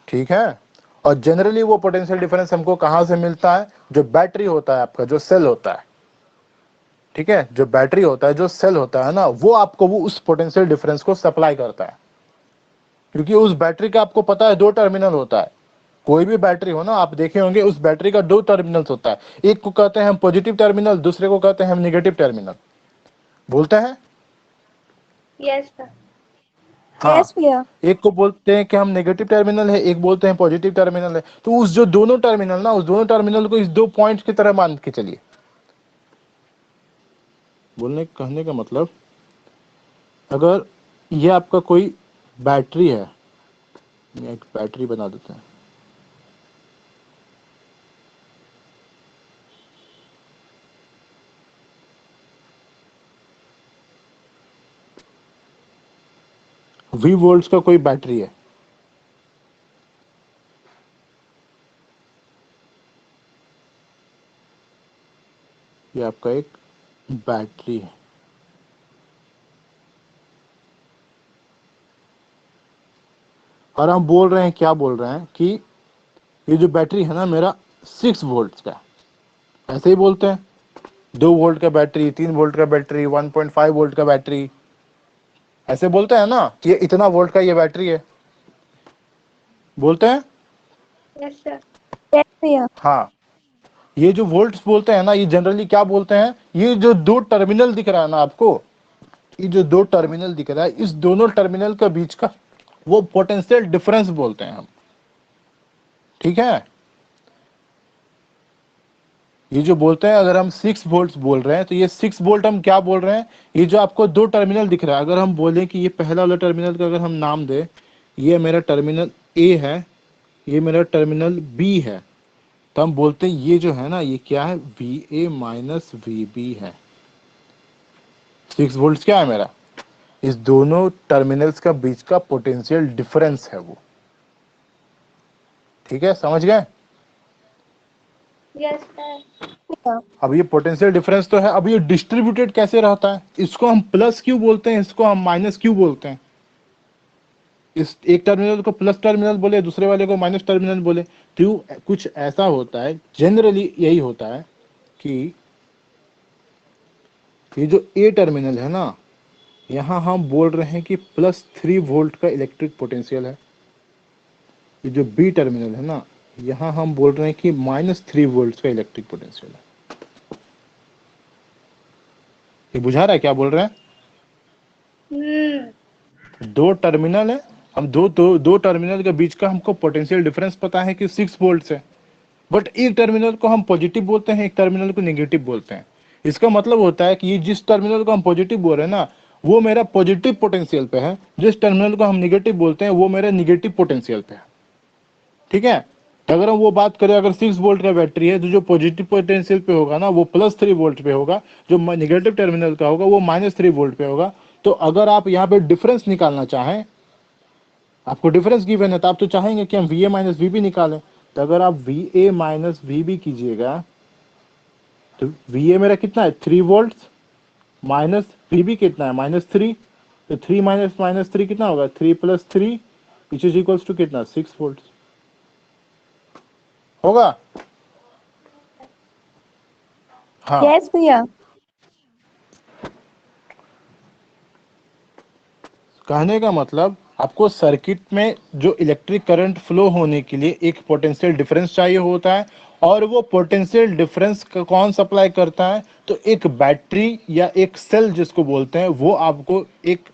ठीक है, और जनरली वो पोटेंशियल डिफरेंस हमको कहां से मिलता है, जो बैटरी होता है आपका, जो सेल होता है। ठीक है, जो बैटरी होता है, जो सेल होता है ना, वो आपको वो उस पोटेंशियल डिफरेंस को सप्लाई करता है, क्योंकि उस बैटरी का आपको पता है दो टर्मिनल होता है। कोई भी बैटरी हो ना, आप देखे होंगे उस बैटरी का दो टर्मिनल्स होता है, एक को कहते हैं हम पॉजिटिव टर्मिनल, दूसरे को कहते हैं हम नेगेटिव टर्मिनल, बोलते हैं। Yes, sir. Yes, हाँ, भैया। एक को बोलते हैं कि हम नेगेटिव टर्मिनल है, एक बोलते हैं पॉजिटिव टर्मिनल है। तो उस जो दोनों टर्मिनल ना, उस दोनों टर्मिनल को इस दो पॉइंट्स की तरह मान के चलिए। बोलने कहने का मतलब, अगर ये आपका कोई बैटरी है, एक बैटरी बना देते हैं, वी वोल्ट्स का कोई बैटरी है, ये आपका एक बैटरी। और हम बोल रहे हैं, क्या बोल रहे हैं कि ये जो बैटरी है ना मेरा 6 वोल्ट का, ऐसे ही बोलते हैं 2 वोल्ट का बैटरी, 3 वोल्ट का बैटरी, 1.5 वोल्ट का बैटरी, ऐसे बोलते हैं ना कि ये इतना वोल्ट का ये बैटरी है, बोलते हैं। Yes, sir. Yes, भैया। हाँ, ये जो वोल्ट्स बोलते हैं ना, ये जनरली क्या बोलते हैं, ये जो 2 टर्मिनल दिख रहा है ना आपको, ये जो 2 टर्मिनल दिख रहा है, इस दोनों टर्मिनल के बीच का वो पोटेंशियल डिफरेंस बोलते हैं हम, ठीक है। ये जो बोलते हैं, अगर हम 6 वोल्ट बोल रहे हैं तो ये 6 वोल्ट हम क्या बोल रहे हैं, ये जो आपको 2 टर्मिनल दिख रहा है, अगर हम बोलें कि ये पहला वाला टर्मिनल का अगर हम नाम दें, ये मेरा टर्मिनल ए है, ये मेरा टर्मिनल बी है, तो हम बोलते हैं ये जो है ना, ये क्या है, V A minus V B है। 6 वोल्ट क्या है मेरा, इस दोनों टर्मिनल्स का बीच का पोटेंशियल डिफरेंस है वो, ठीक है, समझ गए। Yes, sir. अब ये पोटेंशियल डिफरेंस तो है, अब ये डिस्ट्रीब्यूटेड कैसे रहता है, इसको हम प्लस क्यों बोलते हैं, इसको हम माइनस क्यों बोलते हैं, इस एक टर्मिनल को प्लस टर्मिनल बोले, दूसरे वाले को माइनस टर्मिनल बोले, क्यों, कुछ ऐसा होता है, जनरली यही होता है कि ये जो ए टर्मिनल है ना, यहाँ हम बोल रहे हैं कि +3 वोल्ट का इलेक्ट्रिक पोटेंशियल है, ये जो बी टर्मिनल है ना, यहाँ हम बोल रहे हैं कि -3 वोल्ट का इलेक्ट्रिक पोटेंशियल है। ये बुझा रहा है क्या बोल रहे हैं, Hmm. 2 टर्मिनल है, हम दो टर्मिनल के बीच का हमको पोटेंशियल डिफरेंस पता है कि 6 वोल्ट है, बट एक टर्मिनल को हम पॉजिटिव बोलते हैं, एक टर्मिनल को नेगेटिव बोलते हैं। इसका मतलब होता है कि ये जिस टर्मिनल को हम पॉजिटिव बोल रहे हैं ना, वो मेरा पॉजिटिव पोटेंशियल पे है, जिस टर्मिनल को हम नेगेटिव बोलते हैं वो मेरा नेगेटिव पोटेंशियल पे है, ठीक है। तो अगर हम वो बात करें, अगर 6 वोल्ट का बैटरी है तो जो पॉजिटिव पोटेंशियल पे होगा ना वो +3 वोल्ट पे होगा, जो नेगेटिव टर्मिनल का होगा वो -3 वोल्ट पे होगा। तो अगर आप यहाँ पे डिफरेंस निकालना चाहें, आपको डिफरेंस गिवन है, तो आप तो चाहेंगे कि हम V A minus V B निकालें, तो अगर आप V A minus V B कीजिएगा तो वी ए मेरा कितना है 3 वोल्ट, माइनस वी बी कितना है -3, तो 3 माइनस -3 कितना होगा, 3 + 3 विच इज इक्वल्स टू कितना, 6 वोल्ट होगा। हाँ, Yes, भैया। कहने का मतलब आपको सर्किट में जो इलेक्ट्रिक करंट फ्लो होने के लिए एक पोटेंशियल डिफरेंस चाहिए होता है, और वो पोटेंशियल डिफरेंस कौन सप्लाई करता है, तो एक बैटरी या एक सेल जिसको बोलते हैं, वो आपको एक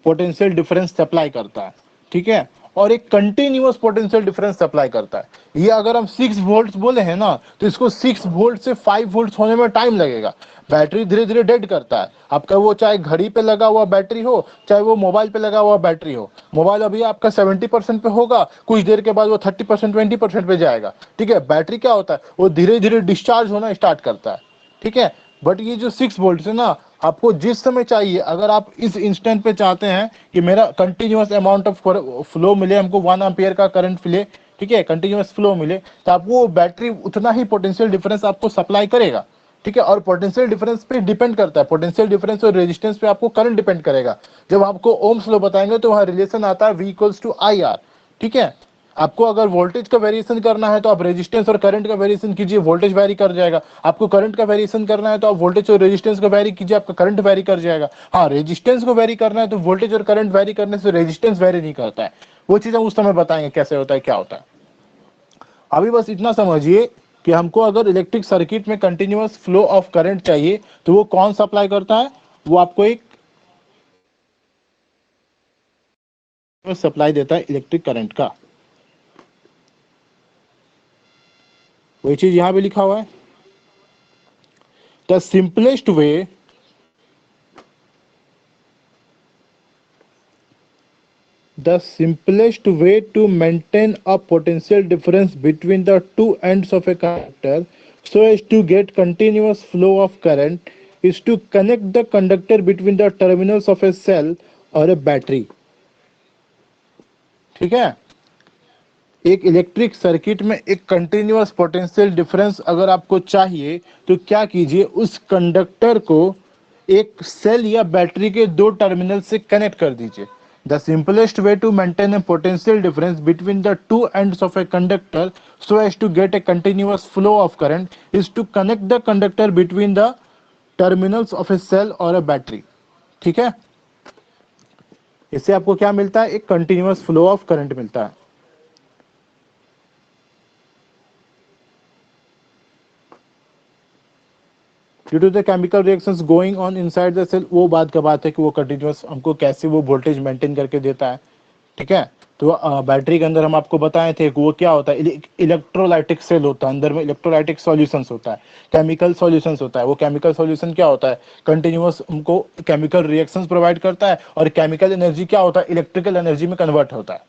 पोटेंशियल डिफरेंस सप्लाई करता है, ठीक है, और एक कंटिन्यूअस पोटेंशियल डिफरेंस सप्लाई करता है। ये अगर हम 6 वोल्ट बोले हैं ना, तो इसको 6 वोल्ट से 5 वोल्ट होने में टाइम लगेगा, बैटरी धीरे धीरे डेड करता है आपका, वो चाहे घड़ी पे लगा हुआ बैटरी हो, चाहे वो मोबाइल पे लगा हुआ बैटरी हो। मोबाइल अभी आपका 70% पे होगा, कुछ देर के बाद वो 30% 20% पे जाएगा, ठीक है। बैटरी क्या होता है, वो धीरे धीरे डिस्चार्ज होना स्टार्ट करता है, ठीक है। बट ये जो 6 वोल्ट है ना, आपको जिस समय चाहिए, अगर आप इस इंस्टेंट पे चाहते हैं कि मेरा कंटिन्यूअस अमाउंट ऑफ फ्लो मिले, हमको 1 एम्पियर का करंट मिले, ठीक है, कंटिन्यूअस फ्लो मिले, तो आपको बैटरी उतना ही पोटेंशियल डिफरेंस आपको सप्लाई करेगा, ठीक है। और पोटेंशियल डिफरेंस पे डिपेंड करता है, पोटेंशियल डिफरेंस और रेजिस्टेंस पे आपको करंट डिपेंड करेगा। जब आपको ओम्स लॉ बताएंगे तो वहां रिलेशन आता है V = IR, ठीक है। आपको अगर वोल्टेज का वेरिएशन करना है तो आप रेजिस्टेंस और करंट का वेरिएशन कीजिए, वोल्टेज वैरी कर जाएगा। आपको करंट का वेरिएशन करना है तो आप वोल्टेज और रेजिस्टेंस को वैरी कीजिए, आपका करंट वैरी कर जाएगा। हाँ, रेजिस्टेंस को वैरी करना है तो वोल्टेज और करंट वैरी करने से रेजिस्टेंस वैरी नहीं करता है। वो चीज हम उस समय बताएंगे कैसे होता है, क्या होता है। अभी बस इतना समझिए कि हमको अगर इलेक्ट्रिक सर्किट में कंटिन्यूअस फ्लो ऑफ करंट चाहिए तो वो कौन सप्लाई करता है, वो आपको एक सप्लाई देता है इलेक्ट्रिक करंट का। वही चीज यहां पे लिखा हुआ है, the simplest way to maintain a potential difference between the two ends of a conductor so as to get continuous flow of current is to connect the conductor between the terminals of a cell or a battery, ठीक है। एक electric circuit में एक continuous potential difference अगर आपको चाहिए तो क्या कीजिए, उस कंडक्टर को एक सेल या बैटरी के दो टर्मिनल से कनेक्ट कर दीजिए। The simplest way to maintain a potential difference between the two ends of a conductor so as to get a continuous flow of current is to connect the conductor between the terminals of a cell or a battery। ठीक है, इससे आपको क्या मिलता है, एक continuous flow of current मिलता है। Due to the chemical reactions going on inside the cell, वो बात का बात है कि वो कंटिन्यूअस हमको कैसे वो वोल्टेज मेंटेन करके देता है। ठीक है, तो बैटरी के अंदर हम आपको बताए थे कि वो क्या होता है, इलेक्ट्रोलाइटिक सेल होता है, अंदर में इलेक्ट्रोलाइटिक सॉल्यूशंस होता है, केमिकल सॉल्यूशंस होता है। वो केमिकल सॉल्यूशन क्या होता है, कंटिन्यूअस हमको केमिकल रिएक्शंस प्रोवाइड करता है, और केमिकल एनर्जी क्या होता है, इलेक्ट्रिकल एनर्जी में कन्वर्ट होता है।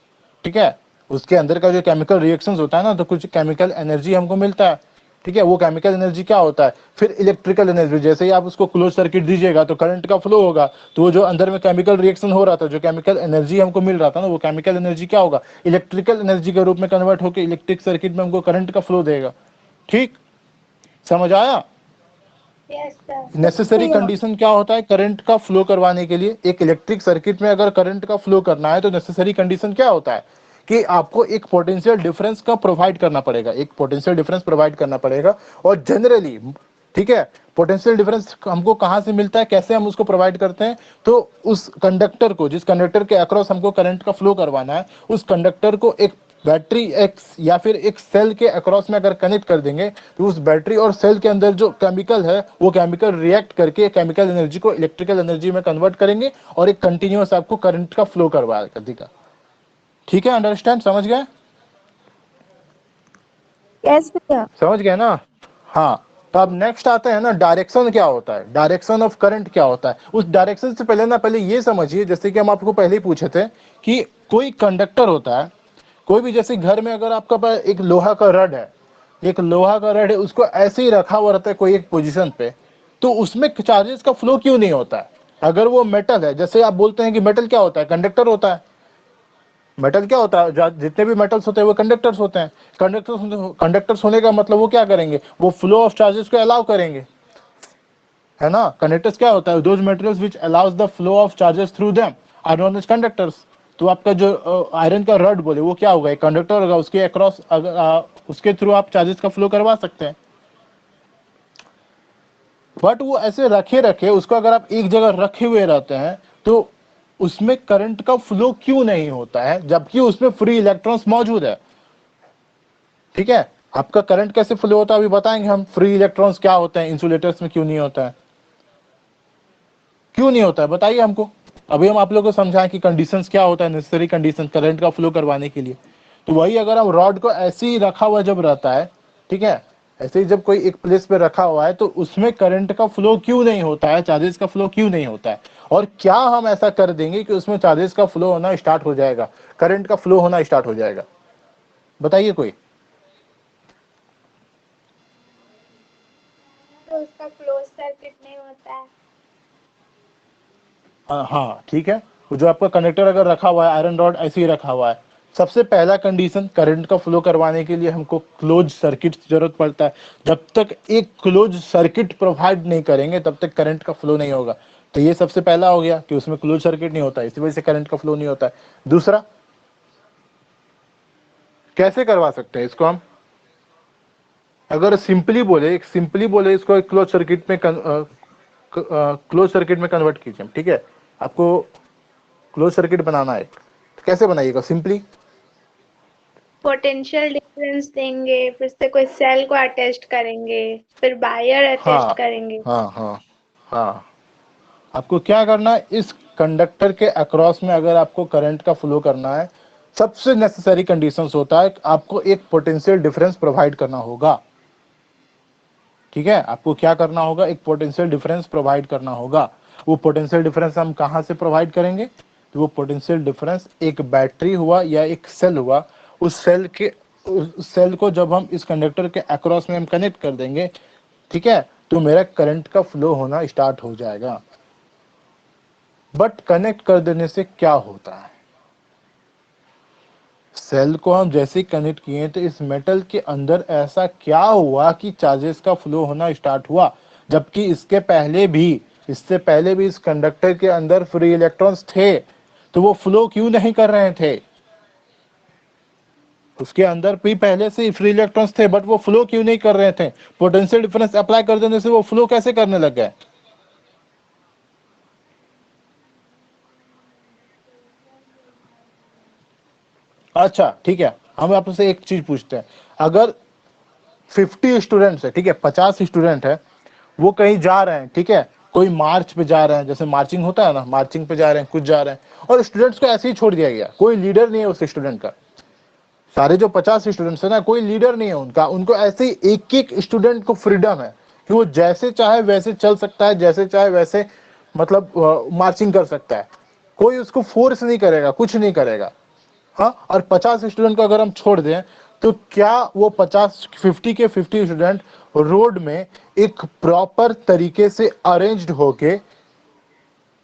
ठीक है, उसके अंदर का जो केमिकल रिएक्शंस होता है ना, तो कुछ केमिकल एनर्जी हमको मिलता है। ठीक है, वो केमिकल एनर्जी क्या होता है, फिर इलेक्ट्रिकल एनर्जी। जैसे ही आप उसको क्लोज सर्किट दीजिएगा तो करंट का फ्लो होगा, तो वो जो अंदर में केमिकल रिएक्शन हो रहा था, जो केमिकल एनर्जी हमको मिल रहा था ना, वो केमिकल एनर्जी क्या होगा, इलेक्ट्रिकल एनर्जी के रूप में कन्वर्ट होकर इलेक्ट्रिक सर्किट में हमको करंट का फ्लो देगा। ठीक, समझ आया? Yes, sir. नेसेसरी कंडीशन क्या होता है करंट का फ्लो करवाने के लिए, एक इलेक्ट्रिक सर्किट में अगर करंट का फ्लो करना है तो नेसेसरी कंडीशन क्या होता है कि आपको एक पोटेंशियल डिफरेंस का प्रोवाइड करना पड़ेगा, एक पोटेंशियल डिफरेंस प्रोवाइड करना पड़ेगा। और जनरली, ठीक है, पोटेंशियल डिफरेंस हमको कहां से मिलता है, कैसे हम उसको प्रोवाइड करते हैं, तो उस कंडक्टर को, जिस कंडक्टर के अक्रॉस हमको करंट का फ्लो करवाना है, उस कंडक्टर को एक बैटरी एक्स या फिर एक सेल के अक्रॉस में अगर कनेक्ट कर देंगे, तो उस बैटरी और सेल के अंदर जो केमिकल है, वो केमिकल रिएक्ट करके केमिकल एनर्जी को इलेक्ट्रिकल एनर्जी में कन्वर्ट करेंगे और एक कंटिन्यूअस आपको करंट का फ्लो करवा देगा। ठीक है, अंडरस्टैंड, समझ गए? Yes, भैया। समझ गए ना? हाँ, तो अब नेक्स्ट आता है ना, डायरेक्शन क्या होता है, डायरेक्शन ऑफ करंट क्या होता है। उस डायरेक्शन से पहले ना, पहले ये समझिए, जैसे कि हम आपको पहले ही पूछे थे कि कोई कंडक्टर होता है, कोई भी, जैसे घर में अगर आपका पास एक लोहा का रड है, एक लोहा का रड है, उसको ऐसे ही रखा हुआ रहता है कोई एक पोजीशन पे, तो उसमें चार्जेस का फ्लो क्यों नहीं होता है? अगर वो मेटल है, जैसे आप बोलते हैं कि मेटल क्या होता है, कंडक्टर होता है। मेटल क्या होता है, जितने भी मेटल्स होते हैं वो कंडक्टर्स होते हैं। कंडक्टर्स होने का मतलब वो क्या करेंगे, वो फ्लो ऑफ चार्जेस को अलाउ करेंगे, है ना। कंडक्टर्स क्या होता है, those materials which allows the flow of charges through them are known as conductors. तो आपका जो आयरन का रड बोले, वो क्या होगा, एक कंडक्टर होगा, उसके अक्रॉस उसके थ्रू आप चार्जेस का फ्लो करवा सकते हैं। बट वो ऐसे रखे रखे, उसको अगर आप एक जगह रखे हुए रहते हैं, तो उसमें करंट का फ्लो क्यों नहीं होता है, जबकि उसमें फ्री इलेक्ट्रॉन्स मौजूद है। ठीक है, आपका करंट कैसे फ्लो होता है अभी बताएंगे हम। फ्री इलेक्ट्रॉन्स क्या होते हैं, इंसुलेटर्स में क्यों नहीं होता है, क्यों नहीं होता है, बताइए हमको। अभी हम आप लोगों को समझाएं कि कंडीशंस क्या होता है, नेसेसरी कंडीशन करंट का फ्लो करवाने के लिए। तो वही, अगर हम रॉड को ऐसे ही रखा हुआ जब रहता है, ठीक है, ऐसे ही जब कोई एक प्लेस पे रखा हुआ है, तो उसमें करंट का फ्लो क्यों नहीं होता है, चार्जेस का फ्लो क्यों नहीं होता है, और क्या हम ऐसा कर देंगे कि उसमें चार्जेस का फ्लो होना स्टार्ट हो जाएगा, करंट का फ्लो होना स्टार्ट हो जाएगा, बताइए कोई। तो उसका क्लोज सर्किट नहीं होता है। हाँ ठीक है, वो जो आपका कनेक्टर अगर रखा हुआ है, आयरन रॉड ऐसे ही रखा हुआ है, सबसे पहला कंडीशन, करंट का फ्लो करवाने के लिए हमको क्लोज सर्किट की जरूरत पड़ता है। जब तक एक क्लोज सर्किट प्रोवाइड नहीं करेंगे, तब तक करंट का फ्लो नहीं होगा। तो ये सबसे पहला हो गया कि उसमें क्लोज सर्किट नहीं होता है, इसी वजह से करंट का फ्लो नहीं होता है। दूसरा, कैसे करवा सकते हैं इसको हम, अगर सिंपली बोले इसको एक क्लोज सर्किट में क्लोज सर्किट में कन्वर्ट कीजिए, ठीक है, आपको क्लोज सर्किट बनाना है, तो कैसे बनाइएगा सिंपली। पोटेंशियल डिफरेंस देंगे, फिर से कोई सेल को अटैच करेंगे, फिर वायर अटैच करेंगे। हाँ, आपको क्या करना है, इस कंडक्टर के अक्रॉस में अगर आपको करंट का फ्लो करना है, सबसे नेसेसरी कंडीशंस होता है आपको एक पोटेंशियल डिफरेंस प्रोवाइड करना होगा। ठीक है, आपको क्या करना होगा, एक पोटेंशियल डिफरेंस प्रोवाइड करना होगा। वो पोटेंशियल डिफरेंस हम कहां से प्रोवाइड करेंगे, तो वो पोटेंशियल डिफरेंस एक बैटरी हुआ या एक सेल हुआ, उस सेल को जब हम इस कंडक्टर के अक्रॉस में हम कनेक्ट कर देंगे, ठीक है, तो मेरा करंट का फ्लो होना स्टार्ट हो जाएगा। बट कनेक्ट कर देने से क्या होता है, सेल को हम जैसे ही कनेक्ट किए तो इस मेटल के अंदर ऐसा क्या हुआ कि चार्जेस का फ्लो होना स्टार्ट हुआ, जबकि इसके पहले भी इससे पहले भी इस कंडक्टर के अंदर फ्री इलेक्ट्रॉन्स थे, तो वो फ्लो क्यों नहीं कर रहे थे? उसके अंदर भी पहले से फ्री इलेक्ट्रॉन्स थे, बट वो फ्लो क्यों नहीं कर रहे थे? पोटेंशियल डिफरेंस अप्लाई कर देने से वो फ्लो कैसे करने लग गए? अच्छा ठीक है, हम आपसे एक चीज पूछते हैं, अगर 50 स्टूडेंट्स है, ठीक है, 50 स्टूडेंट है, वो कहीं जा रहे हैं, ठीक है, कोई मार्च पे जा रहे हैं, जैसे मार्चिंग होता है ना, मार्चिंग पे जा रहे हैं, कुछ जा रहे हैं, और स्टूडेंट्स को ऐसे ही छोड़ दिया गया, कोई लीडर नहीं है उस स्टूडेंट का। सारे जो 50 स्टूडेंट्स है ना, कोई लीडर नहीं है उनका, उनको ऐसे ही एक एक स्टूडेंट को फ्रीडम है कि वो जैसे चाहे वैसे चल सकता है, जैसे चाहे वैसे मतलब मार्चिंग कर सकता है, कोई उसको फोर्स नहीं करेगा, कुछ नहीं करेगा। हाँ, और 50 स्टूडेंट को अगर हम छोड़ दें, तो क्या वो 50 के 50 स्टूडेंट रोड में एक प्रॉपर तरीके से अरेंज्ड होके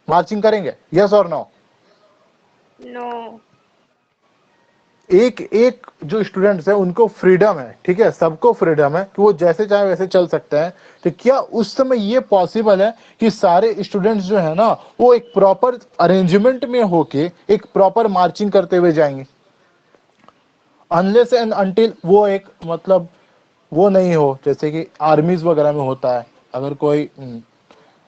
मार्चिंग करेंगे? यस और नो? नो। एक एक जो स्टूडेंट्स है उनको फ्रीडम है, ठीक है, सबको फ्रीडम है कि वो जैसे चाहे वैसे चल सकते हैं। तो क्या उस समय ये पॉसिबल है कि सारे स्टूडेंट्स जो है ना, वो एक प्रॉपर अरेंजमेंट में होके एक प्रॉपर मार्चिंग करते हुए जाएंगे? अनलेस एंड अनटिल वो एक मतलब वो नहीं हो, जैसे कि आर्मीज वगैरह में होता है, अगर कोई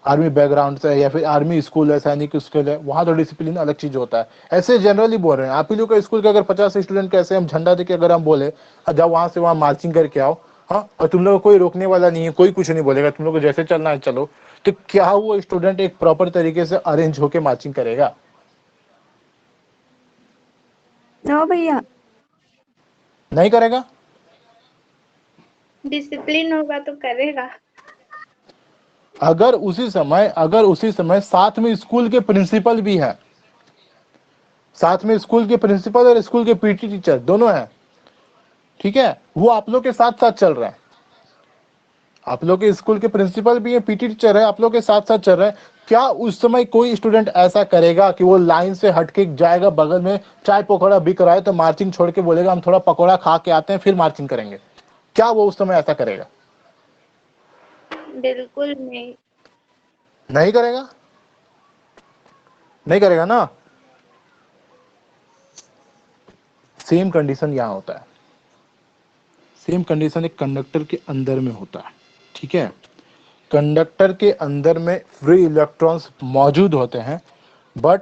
आर्मी बैकग्राउंड से है या फिर आर्मी स्कूल है, सैनिक स्कूल है, वहां तो डिसिप्लिन अलग चीज होता है। ऐसे जनरली बोल रहे हैं, आप ही लोग का स्कूल के अगर 50 स्टूडेंट कैसे हम झंडा देके अगर हम बोले जाओ वहां से वहां मार्चिंग करके आओ, हाँ, और तुम लोग को कोई रोकने वाला नहीं है, कोई कुछ नहीं बोलेगा, तुम लोग को जैसे चलना है चलो, तो क्या वो स्टूडेंट एक प्रॉपर तरीके से अरेंज होके मार्चिंग करेगा? नो भैया। नहीं करेगा। डिसिप्लिन होगा तो करेगा। अगर उसी समय साथ में स्कूल के प्रिंसिपल भी है, साथ में स्कूल के प्रिंसिपल और स्कूल के पीटी टीचर दोनों हैं, ठीक है, वो आप लोग के साथ साथ चल रहे हैं, आप लोग के स्कूल के प्रिंसिपल भी है, पीटी टीचर है, आप लोग के साथ साथ चल रहे हैं, क्या उस समय कोई स्टूडेंट ऐसा करेगा कि वो लाइन से हटके जाएगा, बगल में चाय पकौड़ा बिक रहा है तो मार्चिंग छोड़ के बोलेगा हम थोड़ा पकौड़ा खा के आते हैं फिर मार्चिंग करेंगे? क्या वो उस समय ऐसा करेगा? बिल्कुल नहीं। नहीं करेगा, नहीं करेगा ना। सेम कंडीशन यहां होता है, सेम कंडीशन एक कंडक्टर के अंदर में होता है, ठीक है, कंडक्टर के अंदर में फ्री इलेक्ट्रॉन्स मौजूद होते हैं, बट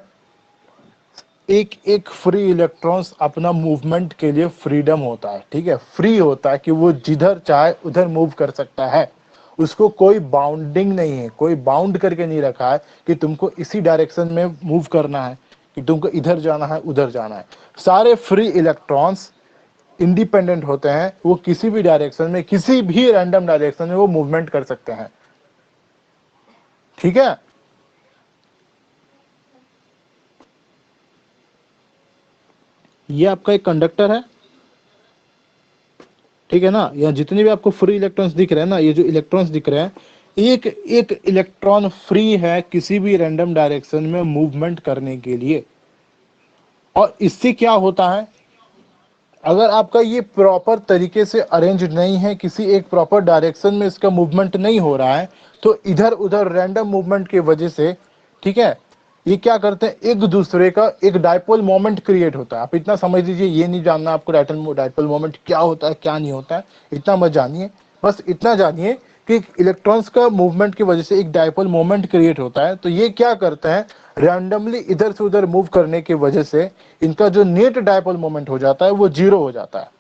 एक एक फ्री इलेक्ट्रॉन्स अपना मूवमेंट के लिए फ्रीडम होता है, ठीक है, फ्री होता है कि वो जिधर चाहे उधर मूव कर सकता है, उसको कोई बाउंडिंग नहीं है, कोई बाउंड करके नहीं रखा है कि तुमको इसी डायरेक्शन में मूव करना है, कि तुमको इधर जाना है उधर जाना है। सारे फ्री इलेक्ट्रॉन्स इंडिपेंडेंट होते हैं, वो किसी भी डायरेक्शन में, किसी भी रैंडम डायरेक्शन में वो मूवमेंट कर सकते हैं, ठीक है। ये आपका एक कंडक्टर है, ठीक है ना, यहाँ जितने भी आपको फ्री इलेक्ट्रॉन्स दिख रहे हैं ना, ये जो इलेक्ट्रॉन्स दिख रहे हैं, एक एक इलेक्ट्रॉन फ्री है किसी भी रैंडम डायरेक्शन में मूवमेंट करने के लिए। और इससे क्या होता है, अगर आपका ये प्रॉपर तरीके से अरेंज नहीं है, किसी एक प्रॉपर डायरेक्शन में इसका मूवमेंट नहीं हो रहा है, तो इधर उधर रैंडम मूवमेंट की वजह से, ठीक है, ये क्या करते हैं, एक दूसरे का एक डायपोल मोमेंट क्रिएट होता है। आप इतना समझ लीजिए, ये नहीं जानना आपको डायपोल मोमेंट क्या होता है क्या नहीं होता है, इतना मत जानिए, बस इतना जानिए कि इलेक्ट्रॉन्स का मूवमेंट की वजह से एक डायपोल मोमेंट क्रिएट होता है। तो ये क्या करते हैं, रैंडमली इधर से उधर मूव करने की वजह से इनका जो नेट डायपोल मोमेंट हो जाता है वो जीरो हो जाता है,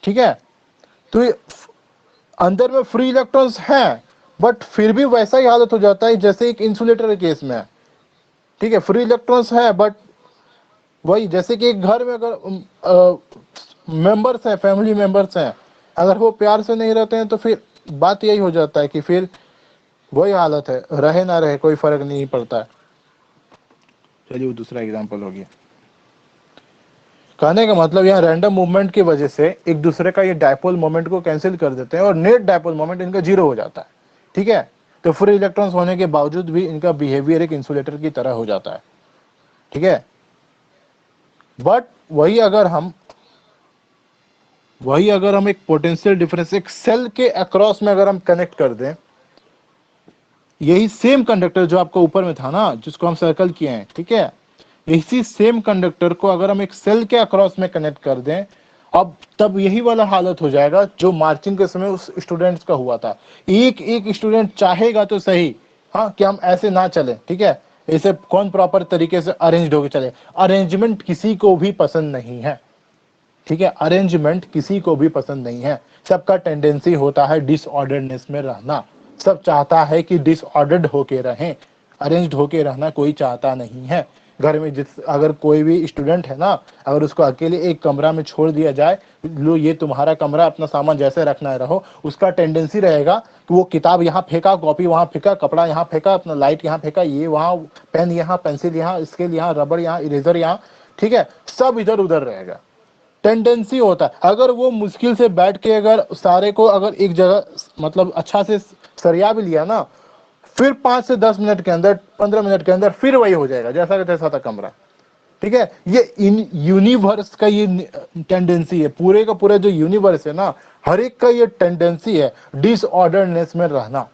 ठीक है। तो ये अंदर में फ्री इलेक्ट्रॉन्स हैं, बट फिर भी वैसा ही हालत हो जाता है जैसे एक इंसुलेटर के केस में है, ठीक है, फ्री इलेक्ट्रॉन्स है, बट वही जैसे कि एक घर में अगर मेंबर्स हैं, फैमिली मेंबर्स हैं, अगर वो प्यार से नहीं रहते हैं तो फिर बात यही हो जाता है कि फिर वही हालत है, रहे ना रहे कोई फर्क नहीं पड़ता है। चलिए वो दूसरा एग्जांपल हो गया। कहने का मतलब यहाँ रैंडम मूवमेंट की वजह से एक दूसरे का ये डायपोल मोमेंट को कैंसिल कर देते हैं और नेट डायपोल मोमेंट इनका जीरो हो जाता है, ठीक है। तो फ्री इलेक्ट्रॉन्स होने के बावजूद भी इनका बिहेवियर एक इंसुलेटर की तरह हो जाता है, ठीक है। बट वही अगर हम एक पोटेंशियल डिफरेंस एक सेल के अक्रॉस में अगर हम कनेक्ट कर दें, यही सेम कंडक्टर जो आपका ऊपर में था ना, जिसको हम सर्कल किए हैं, ठीक है, इसी सेम कंडक्टर को अगर हम एक सेल के अक्रॉस में कनेक्ट कर दें, अब तब यही वाला हालत हो जाएगा जो मार्चिंग के समय उस स्टूडेंट्स का हुआ था। एक एक स्टूडेंट चाहेगा तो सही, हाँ, कि हम ऐसे ना चले, ठीक है, इसे कौन प्रॉपर तरीके से अरेंज होके चले। अरेंजमेंट किसी को भी पसंद नहीं है, ठीक है, अरेंजमेंट किसी को भी पसंद नहीं है। सबका टेंडेंसी होता है डिसऑर्डरनेस में रहना, सब चाहता है कि डिसऑर्डर्ड होके रहें, अरेंज्ड होके रहना कोई चाहता नहीं है। घर में अगर कोई भी स्टूडेंट है ना, अगर उसको अकेले एक कमरा में छोड़ दिया जाए, लो ये तुम्हारा कमरा, अपना सामान जैसे रखना है रहो, उसका टेंडेंसी रहेगा कि वो किताब यहाँ फेंका, कॉपी वहां फेंका, कपड़ा यहाँ फेंका, अपना लाइट यहाँ फेंका, ये वहां, पेन यहाँ, पेंसिल यहाँ, स्केल यहाँ, रबड़ यहाँ, इरेजर यहाँ, ठीक है, सब इधर उधर रहेगा। टेंडेंसी होता है, अगर वो मुश्किल से बैठ के अगर सारे को अगर एक जगह मतलब अच्छा से सरिया भी लिया ना, फिर 5 से 10 मिनट के अंदर, 15 मिनट के अंदर फिर वही हो जाएगा जैसा का तैसा था कमरा, ठीक है। ये इन यूनिवर्स का ये टेंडेंसी है, पूरे का पूरा जो यूनिवर्स है ना, हर एक का ये टेंडेंसी है डिसऑर्डरनेस में रहना।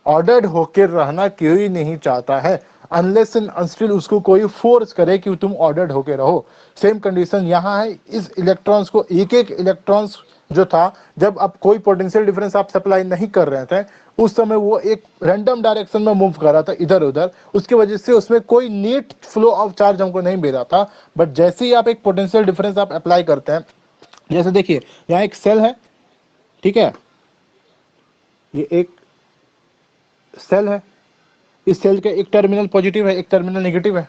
ऑर्डर्ड होकर रहना कोई नहीं चाहता है, अनलेस एंड अनटिल उसको कोई फोर्स करे कि तुम ऑर्डर्ड होकर रहो। सेम कंडीशन यहाँ है, इस इलेक्ट्रॉन्स को, एक एक इलेक्ट्रॉन्स जो था, जब आप कोई पोटेंशियल डिफरेंस आप सप्लाई नहीं कर रहे थे, उस समय वो एक रैंडम डायरेक्शन में मूव कर रहा था इधर उधर, उसकी वजह से उसमें कोई नेट फ्लो ऑफ चार्ज हमको नहीं मिल रहा था। बट जैसे ही आप एक पोटेंशियल डिफरेंस आप अप्लाई करते हैं, जैसे देखिए यहाँ एक सेल है, ठीक है, ये एक सेल है, इस सेल का एक टर्मिनल पॉजिटिव है, एक टर्मिनल नेगेटिव है,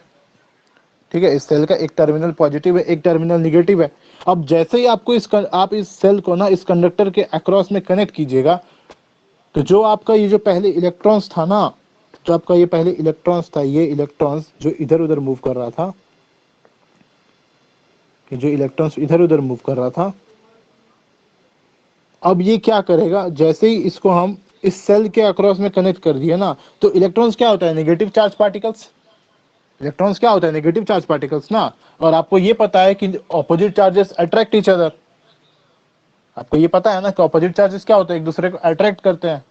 ठीक है, इस सेल का एक टर्मिनल पॉजिटिव है, एक टर्मिनल नेगेटिव है। अब जैसे ही आपको आप इस सेल को ना इस कंडक्टर के अक्रॉस में कनेक्ट कीजिएगा, तो जो आपका ये जो पहले इलेक्ट्रॉन्स था ना, जो आपका ये पहले इलेक्ट्रॉन्स था, ये इलेक्ट्रॉन्स जो इधर उधर मूव कर रहा था, कि जो इलेक्ट्रॉन्स इधर उधर मूव कर रहा था, अब ये क्या करेगा, जैसे ही इसको हम इस सेल के अक्रॉस में कनेक्ट कर दिए ना, तो इलेक्ट्रॉन्स क्या होता है, नेगेटिव चार्ज पार्टिकल्स। इलेक्ट्रॉन्स क्या होता है, नेगेटिव चार्ज पार्टिकल्स ना। और आपको ये पता है कि opposite charges attract each other, आपको ये पता है ना कि ऑपोजिट चार्जेस क्या होते हैं, एक दूसरे को अट्रैक्ट करते हैं।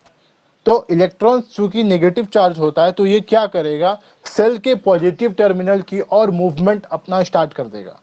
तो इलेक्ट्रॉन्स चूंकि नेगेटिव चार्ज होता है, तो ये क्या करेगा, सेल के पॉजिटिव टर्मिनल की और मूवमेंट अपना स्टार्ट कर देगा।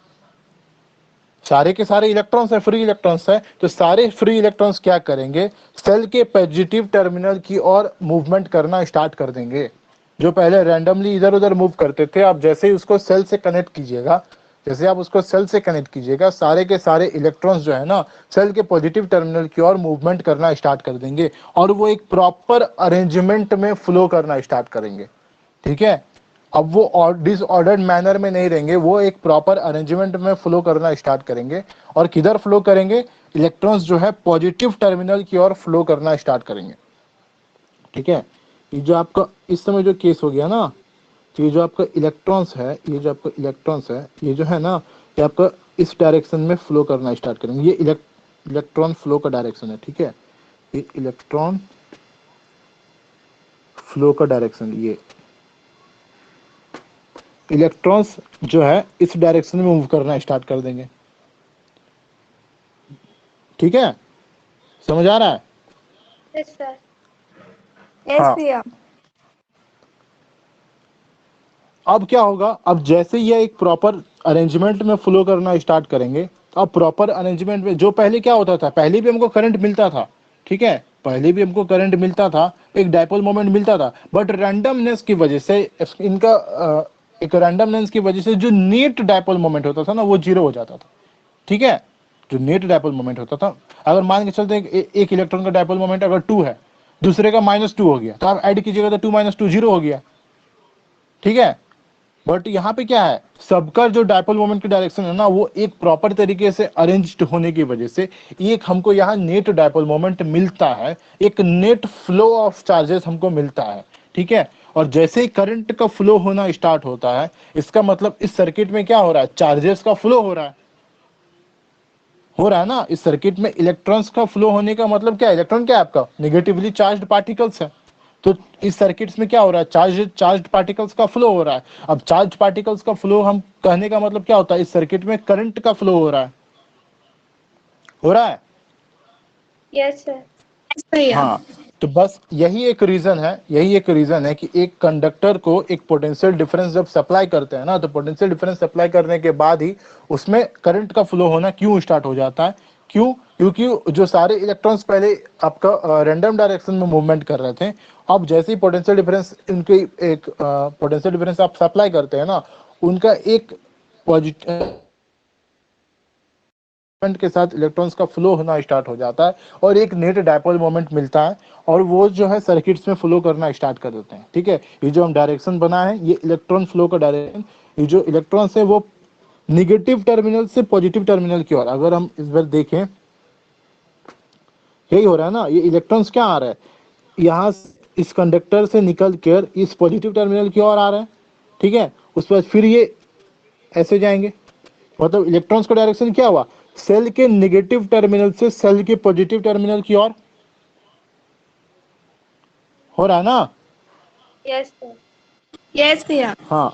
सारे के सारे इलेक्ट्रॉन्स है, फ्री इलेक्ट्रॉन्स है, तो सारे फ्री इलेक्ट्रॉन्स क्या करेंगे, सेल के पॉजिटिव टर्मिनल की और मूवमेंट करना स्टार्ट कर देंगे। जो पहले रैंडमली इधर उधर मूव करते थे, आप जैसे ही उसको सेल से कनेक्ट कीजिएगा, जैसे आप उसको सेल से कनेक्ट कीजिएगा, सारे के सारे इलेक्ट्रॉन्स जो है ना, सेल के पॉजिटिव टर्मिनल की ओर मूवमेंट करना स्टार्ट कर देंगे, और वो एक प्रॉपर अरेंजमेंट में फ्लो करना स्टार्ट करेंगे, ठीक है। अब वो डिसऑर्डर्ड मैनर में नहीं रहेंगे, वो एक प्रॉपर अरेंजमेंट में फ्लो करना स्टार्ट करेंगे। और किधर फ्लो करेंगे, इलेक्ट्रॉन्स जो है पॉजिटिव टर्मिनल की ओर फ्लो करना स्टार्ट करेंगे, ठीक है। ये जो आपका इस समय जो केस हो गया ना, तो ये जो आपका इलेक्ट्रॉन्स है, ये जो आपका इलेक्ट्रॉन्स है, ये जो है ना, ये आपका इस डायरेक्शन में फ्लो करना स्टार्ट करेंगे। ये इलेक्ट्रॉन फ्लो का डायरेक्शन है, ठीक है, ये इलेक्ट्रॉन फ्लो का डायरेक्शन, ये इलेक्ट्रॉन्स जो है इस डायरेक्शन में मूव करना स्टार्ट कर देंगे, ठीक है, समझ आ रहा है। Yes sir. यस हाँ। भैया। अब क्या होगा, अब जैसे ये एक प्रॉपर अरेंजमेंट में फ्लो करना स्टार्ट करेंगे, अब प्रॉपर अरेंजमेंट में जो पहले क्या होता था, पहले भी हमको करंट मिलता था, ठीक है, पहले भी हमको करंट मिलता था, एक डायपोल मोमेंट मिलता था, बट रैंडमनेस की वजह से इनका एक रैंडमनेस की वजह से जो नेट डायपोल मोमेंट होता था ना, वो जीरो हो जाता था, ठीक है। जो नेट डायपोल मोमेंट होता था, अगर मान के चलते एक इलेक्ट्रॉन का डायपोल मोमेंट अगर 2 है, दूसरे का -2 हो गया, तो आप ऐड कीजिएगा तो 2 - 2 0 हो गया, ठीक है। बट यहाँ पे क्या है, सबका जो डायपोल मोमेंट की डायरेक्शन है ना, वो एक प्रॉपर तरीके से अरेंज्ड होने की वजह से एक हमको यहाँ नेट डायपोल मोमेंट मिलता है, एक नेट फ्लो ऑफ चार्जेस हमको मिलता है, ठीक है। और जैसे ही करंट का फ्लो होना स्टार्ट होता है, इसका मतलब इस सर्किट में क्या हो रहा है, चार्जेस का फ्लो हो रहा है ना। इस सर्किट में इलेक्ट्रॉन्स का फ्लो होने का मतलब क्या है, इलेक्ट्रॉन क्या है आपका, नेगेटिवली चार्ज्ड पार्टिकल्स है, तो इस सर्किट्स में क्या हो रहा है, चार्ज्ड पार्टिकल्स का फ्लो हो रहा है। अब चार्ज पार्टिकल्स का फ्लो हम कहने का मतलब क्या होता है, इस सर्किट में करंट का फ्लो हो रहा है। Yes sir. यस भैया। हाँ, तो बस यही एक रीजन है कि एक कंडक्टर को एक पोटेंशियल डिफरेंस जब सप्लाई करते हैं ना, तो पोटेंशियल डिफरेंस सप्लाई करने के बाद ही उसमें करंट का फ्लो होना क्यों स्टार्ट हो जाता है। क्यों? क्योंकि जो सारे इलेक्ट्रॉन्स पहले आपका रैंडम डायरेक्शन में मूवमेंट कर रहे थे, अब जैसे ही पोटेंशियल डिफरेंस उनके एक पोटेंशियल डिफरेंस आप सप्लाई करते हैं ना, उनका एक पॉजिटिव के साथ इलेक्ट्रॉन्स का फ्लो होना स्टार्ट हो जाता है और एक नेट डायपोल मोमेंट मिलता है और वो जो है सर्किट्स में फ्लो करना स्टार्ट कर देते हैं। ठीक है, ये जो हम डायरेक्शन बना है ये इलेक्ट्रॉन फ्लो का डायरेक्शन, ये जो इलेक्ट्रॉन्स है वो निगेटिव टर्मिनल से पॉजिटिव टर्मिनल की ओर, अगर हम इस बार देखें यही हो रहा है ना, ये इलेक्ट्रॉन्स क्या आ रहा है, यहाँ इस कंडक्टर से निकल कर इस पॉजिटिव टर्मिनल की ओर आ रहा है। ठीक है, उसके बाद फिर ये ऐसे जाएंगे, मतलब इलेक्ट्रॉन्स का डायरेक्शन क्या हुआ, सेल के नेगेटिव टर्मिनल से सेल के पॉजिटिव टर्मिनल की ओर हो रहा है ना। Yes sir. यस भैया। हाँ,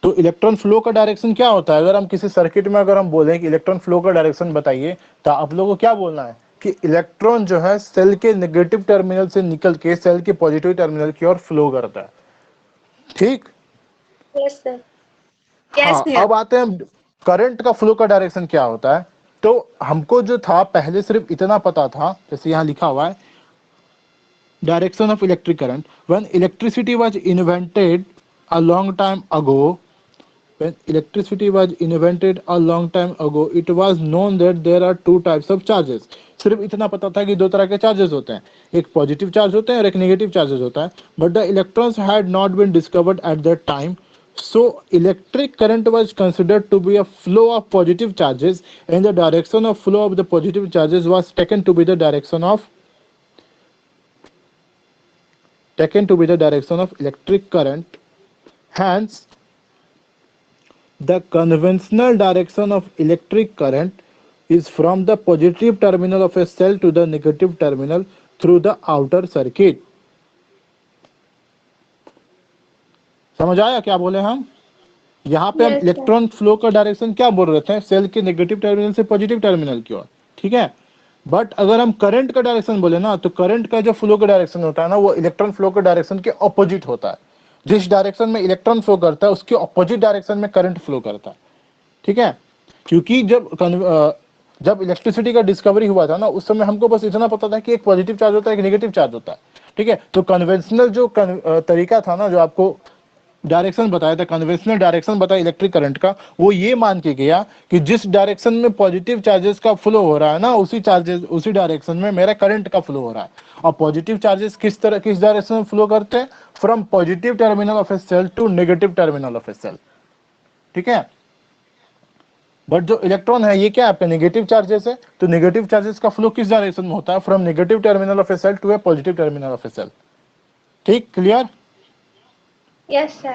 तो इलेक्ट्रॉन फ्लो का डायरेक्शन क्या होता है, अगर हम किसी सर्किट में अगर हम बोलें कि इलेक्ट्रॉन फ्लो का डायरेक्शन बताइए, तो आप लोगों को क्या बोलना है कि इलेक्ट्रॉन जो है सेल के नेगेटिव टर्मिनल से निकल के सेल के पॉजिटिव टर्मिनल की ओर फ्लो करता है। ठीक। Yes sir. हाँ, भैया। अब आते हैं करंट का फ्लो का डायरेक्शन क्या होता है। तो हमको जो था पहले सिर्फ इतना पता था, जैसे यहाँ लिखा हुआ है direction of electric current when electricity was invented a long time ago, when electricity was invented a long time ago it was known that there are two types of charges। सिर्फ इतना पता था कि दो तरह के चार्जेस होते हैं, एक पॉजिटिव चार्ज होते हैं और एक नेगेटिव चार्जेस होता है, but the electrons had not been discovered at that time, so electric current was considered to be a flow of positive charges and the direction of flow of the positive charges was taken to be the direction of electric current। Hence the conventional direction of electric current is from the positive terminal of a cell to the negative terminal through the outer circuit। समझ आया क्या बोले हम? यहाँ पे हम Yes, sir. Electron flow का direction क्या बोल रहे थे, सेल के नेगेटिव टर्मिनल से पॉजिटिव टर्मिनल की ओर। ठीक है, बट अगर हम करंट का डायरेक्शन बोले ना, तो करंट का जो फ्लो का डायरेक्शन होता है ना, वो इलेक्ट्रॉन फ्लो के डायरेक्शन के ऑपोजिट होता है। जिस डायरेक्शन में इलेक्ट्रॉन फ्लो करता है उसके ऑपोजिट डायरेक्शन में करंट फ्लो करता है। ठीक है, क्योंकि जब इलेक्ट्रिसिटी का डिस्कवरी हुआ था ना, उस समय हमको बस इतना पता था कि एक पॉजिटिव चार्ज होता है, एक नेगेटिव चार्ज होता है। ठीक है, तो कन्वेंशनल जो तरीका था ना, जो आपको डायरेक्शन बताया था, कन्वेंशनल डायरेक्शन बताया इलेक्ट्रिक करंट का, वो ये मान के गया कि जिस डायरेक्शन में पॉजिटिव चार्जेस का फ्लो हो रहा है ना, उसी डायरेक्शन में मेरा करंट का फ्लो हो रहा है। और पॉजिटिव चार्जेस किस डायरेक्शन में फ्लो करते हैं, from positive terminal of a cell to negative terminal of a cell. ठीक है, बट जो इलेक्ट्रॉन है ये क्या है, आपके नेगेटिव चार्जेस है, तो नेगेटिव चार्जेस का फ्लो किस डायरेक्शन में होता है, from negative terminal of a cell to a positive terminal of a cell. ठीक, clear? Yes, sir.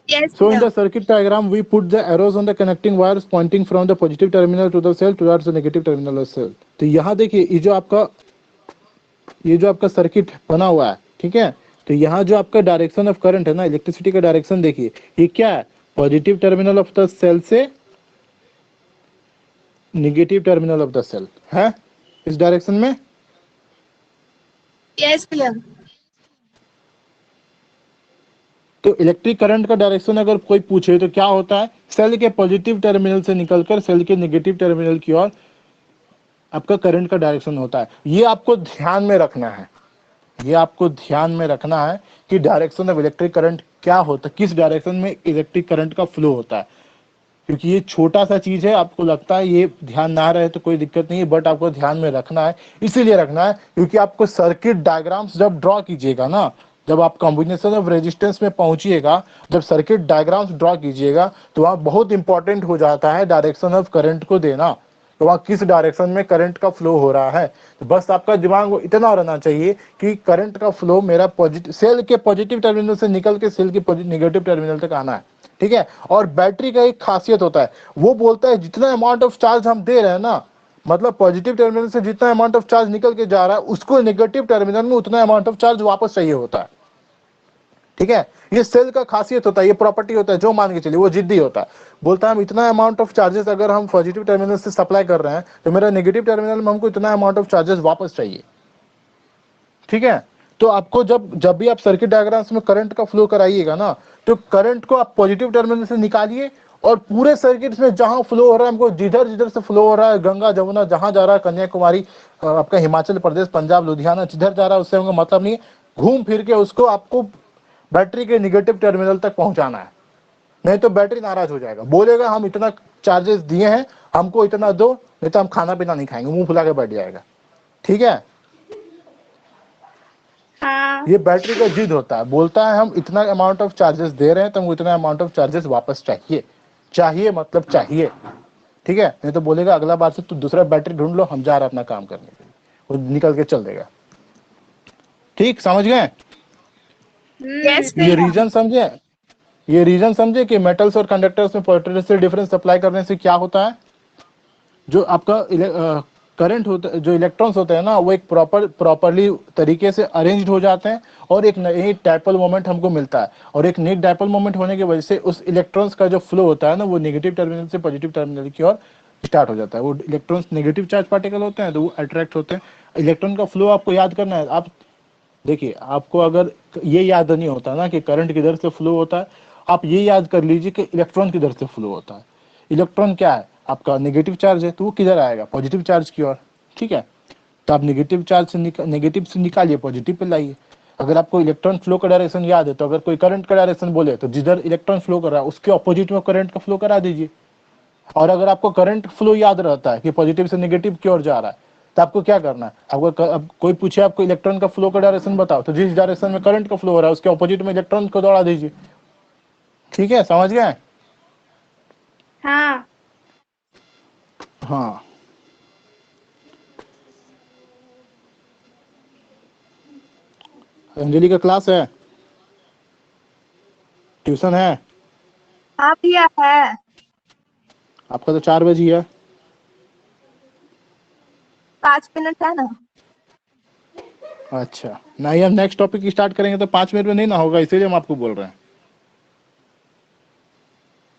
Yes, So in भैया। the circuit diagram we put the arrows on the connecting wires pointing from the positive terminal to the cell towards the negative terminal of cell। तो यहाँ देखिए ये जो आपका circuit बना हुआ है, ठीक है, तो यहाँ जो आपका डायरेक्शन ऑफ करंट है ना, इलेक्ट्रिसिटी का डायरेक्शन देखिए, ये क्या है, positive terminal of the cell से negative terminal of the cell है, इस डायरेक्शन में। यस भैया। तो इलेक्ट्रिक करंट का डायरेक्शन अगर कोई पूछे तो क्या होता है, सेल के पॉजिटिव टर्मिनल से निकलकर सेल के नेगेटिव टर्मिनल की ओर आपका करंट का डायरेक्शन होता है। ये आपको ध्यान में रखना है, ये आपको ध्यान में रखना है कि डायरेक्शन ऑफ इलेक्ट्रिक करंट क्या होता है, किस डायरेक्शन में इलेक्ट्रिक करंट का फ्लो होता है। क्योंकि ये छोटा सा चीज है, आपको लगता है ये ध्यान ना रहे तो कोई दिक्कत नहीं है, बट आपको ध्यान में रखना है। इसीलिए रखना है क्योंकि आपको सर्किट डायग्राम्स जब ड्रॉ कीजिएगा ना, जब आप कॉम्बिनेशन ऑफ रेजिस्टेंस में पहुंचिएगा, जब सर्किट डायग्राम्स ड्रॉ कीजिएगा, तो वहाँ बहुत इंपॉर्टेंट हो जाता है डायरेक्शन ऑफ करंट को देना, तो वहाँ किस डायरेक्शन में करंट का फ्लो हो रहा है। तो बस आपका दिमाग में इतना रहना चाहिए कि करंट का फ्लो मेरा पॉजिटिव सेल के पॉजिटिव टर्मिनल से निकल के सेल के नेगेटिव टर्मिनल तक आना है। ठीक है, और बैटरी का एक खासियत होता है, वो बोलता है जितना अमाउंट ऑफ चार्ज हम दे रहे हैं ना, मतलब पॉजिटिव टर्मिनल से जितना अमाउंट ऑफ चार्ज निकल के जा रहा है, उसको नेगेटिव टर्मिनल में उतना अमाउंट ऑफ चार्ज वापस चाहिए होता है। ठीक है, ये सेल का खासियत होता है, ये प्रॉपर्टी होता है, जो मान के चलिए वो जिद्दी होता है, बोलता है हम इतना अमाउंट ऑफ चार्जेस अगर हम पॉजिटिव टर्मिनल से सप्लाई कर रहे हैं तो मेरा नेगेटिव टर्मिनल में हमको इतना अमाउंट ऑफ चार्जेस वापस चाहिए। ठीक है, तो आपको जब भी आप सर्किट डायग्राम्स में करंट का फ्लो कराइएगा ना, तो करंट को आप पॉजिटिव टर्मिनल से निकालिए और पूरे सर्किट में जहां फ्लो हो रहा है, हमको जिधर जिधर से फ्लो हो रहा है, गंगा जमुना जहां जा रहा है, कन्याकुमारी, आपका हिमाचल प्रदेश, पंजाब, लुधियाना, जिधर जा रहा है उससे हमको मतलब नहीं है, घूम फिर के उसको आपको बैटरी के निगेटिव टर्मिनल तक पहुंचाना है, नहीं तो बैटरी नाराज हो जाएगा, बोलेगा हम इतना चार्जेस दिए हैं, हमको इतना दो, नहीं तो हम खाना पीना नहीं खाएंगे, मुंह फुला के बैठ जाएगा। ठीक है, हाँ। ये बैटरी का जिद होता है, बोलता है हम इतना अमाउंट ऑफ चार्जेस दे रहे हैं तो हमको इतना अमाउंट ऑफ चार्जेस वापस चाहिए, चाहिए मतलब चाहिए। ठीक है, नहीं तो बोलेगा अगला बार से तू दूसरा बैटरी ढूंढ लो, हम जा रहे हैं अपना काम करने के लिए, वो निकल के चल देगा। ठीक, समझ गए? यस ये रीजन समझे, ये रीजन समझे कि मेटल्स और कंडक्टर्स में पोटेंशियल डिफरेंस अप्लाई करने से क्या होता है, जो आपका करंट होता है, जो इलेक्ट्रॉन्स होते हैं ना, वो एक प्रॉपरली तरीके से अरेंज्ड हो जाते हैं और एक नई डाइपोल मोमेंट हमको मिलता है, और एक नई डाइपोल मोमेंट होने की वजह से उस इलेक्ट्रॉन्स का जो फ्लो होता है ना, वो नेगेटिव टर्मिनल से पॉजिटिव टर्मिनल की ओर स्टार्ट हो जाता है। वो इलेक्ट्रॉन्स नेगेटिव चार्ज पार्टिकल होते हैं तो वो अट्रैक्ट होते हैं। इलेक्ट्रॉन का फ्लो आपको याद करना है। आप देखिए, आपको अगर ये याद नहीं होता ना कि करंट किधर से फ्लो होता है, आप ये याद कर लीजिए कि इलेक्ट्रॉन किधर से फ्लो होता है। इलेक्ट्रॉन क्या है, आपका नेगेटिव चार्ज है, तो वो किधर आएगा, पॉजिटिव चार्ज की ओर। ठीक है, तो आप नेगेटिव चार्ज से नेगेटिव से निकालिए, पॉजिटिव पे लाइए। अगर आपको इलेक्ट्रॉन फ्लो का डायरेक्शन याद है, तो अगर कोई करंट का डायरेक्शन बोले तो जिधर इलेक्ट्रॉन फ्लो कर रहा है उसके अपोजिट में करंट का फ्लो करा दीजिए। और अगर आपको करंट फ्लो याद रहता है कि पॉजिटिव से नेगेटिव की ओर जा रहा है, तो आपको क्या करना है, आपको अब कोई पूछे आपको इलेक्ट्रॉन का फ्लो का डायरेक्शन बताओ, तो जिस डायरेक्शन में करंट का फ्लो हो रहा है उसके अपोजिट में इलेक्ट्रॉन को दौड़ा दीजिए। ठीक है, समझ गए? हाँ। हाँ, अंजलि का क्लास है, ट्यूशन है हाँ भैया है। आपका? तो 4 बजे ही है। 5 मिनट है ना। अच्छा, नहीं, हम नेक्स्ट टॉपिक स्टार्ट करेंगे तो 5 मिनट में नहीं ना होगा, इसीलिए हम आपको बोल रहे हैं।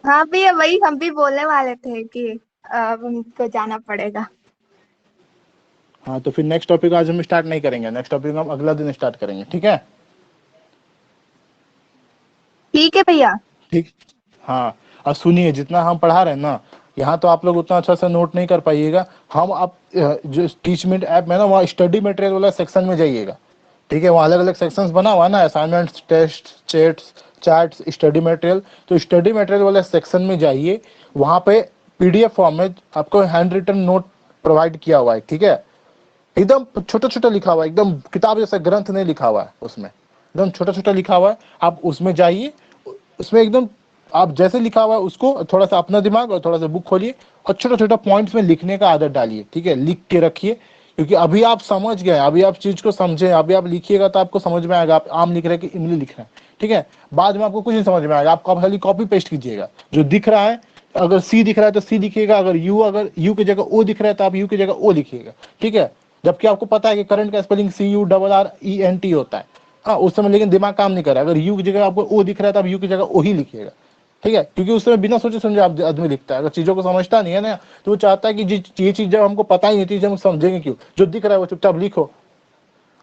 हाँ भैया, वही हम भी बोलने वाले थे कि अब हमको जाना पड़ेगा। हाँ, तो फिर नेक्स्ट टॉपिक आज हम स्टार्ट नहीं करेंगे, नेक्स्ट टॉपिक हम अगला दिन स्टार्ट करेंगे। ठीक है? ठीक है भैया। ठीक। हाँ, और सुनिए, जितना हम पढ़ा रहे हैं ना, यहाँ तो आप लोग उतना अच्छा से नोट नहीं कर पाइएगा। हम आप जो टीचमेंट ऐप में ना, वहाँ स्टडी मटेरियल वाला सेक्शन में जाइएगा। ठीक है, वहाँ अलग अलग सेक्शंस बना हुआ है ना, assignments, test, charts, study material. तो स्टडी मटेरियल वाले सेक्शन में जाइए, वहाँ पे पीडीएफ फॉर्म में आपको हैंड रिटन नोट प्रोवाइड किया हुआ है। ठीक है, एकदम छोटा छोटा लिखा हुआ है, एकदम किताब जैसा ग्रंथ नहीं लिखा हुआ है, उसमें एकदम छोटा छोटा लिखा हुआ है। आप उसमें जाइए, उसमें एकदम आप जैसे लिखा हुआ है उसको थोड़ा सा अपना दिमाग और थोड़ा सा बुक खोलिए और छोटा छोटा पॉइंट्स में लिखने का आदत डालिए। ठीक है, लिख के रखिए, क्योंकि अभी आप समझ गए, अभी आप चीज को समझे, अभी आप लिखिएगा तो आपको समझ में आएगा आप आम लिख रहे हैं कि इमली लिख रहे हैं। ठीक है, बाद में आपको कुछ नहीं समझ में आएगा, आप खाली कॉपी पेस्ट कीजिएगा, जो दिख रहा है, अगर सी दिख रहा है तो सी लिखिएगा, अगर यू की जगह ओ दिख रहा है तो आप यू की जगह ओ लिखिएगा। ठीक है, जबकि आपको पता है कि करंट का स्पेलिंग CURRENT होता है। हाँ, उस समय लेकिन दिमाग काम नहीं कर रहा है, अगर यू की जगह आपको ओ दिख रहा है तो आप यू की जगह ओ ही लिखिएगा। ठीक है, क्योंकि उस समय बिना सोचे समझे आप आदमी लिखता है, अगर चीजों को समझता नहीं है ना, तो वो चाहता है कि ये चीज जब हमको पता ही नहीं थी, हम समझेंगे क्यों, जो दिख रहा है वो चुपचाप लिखो।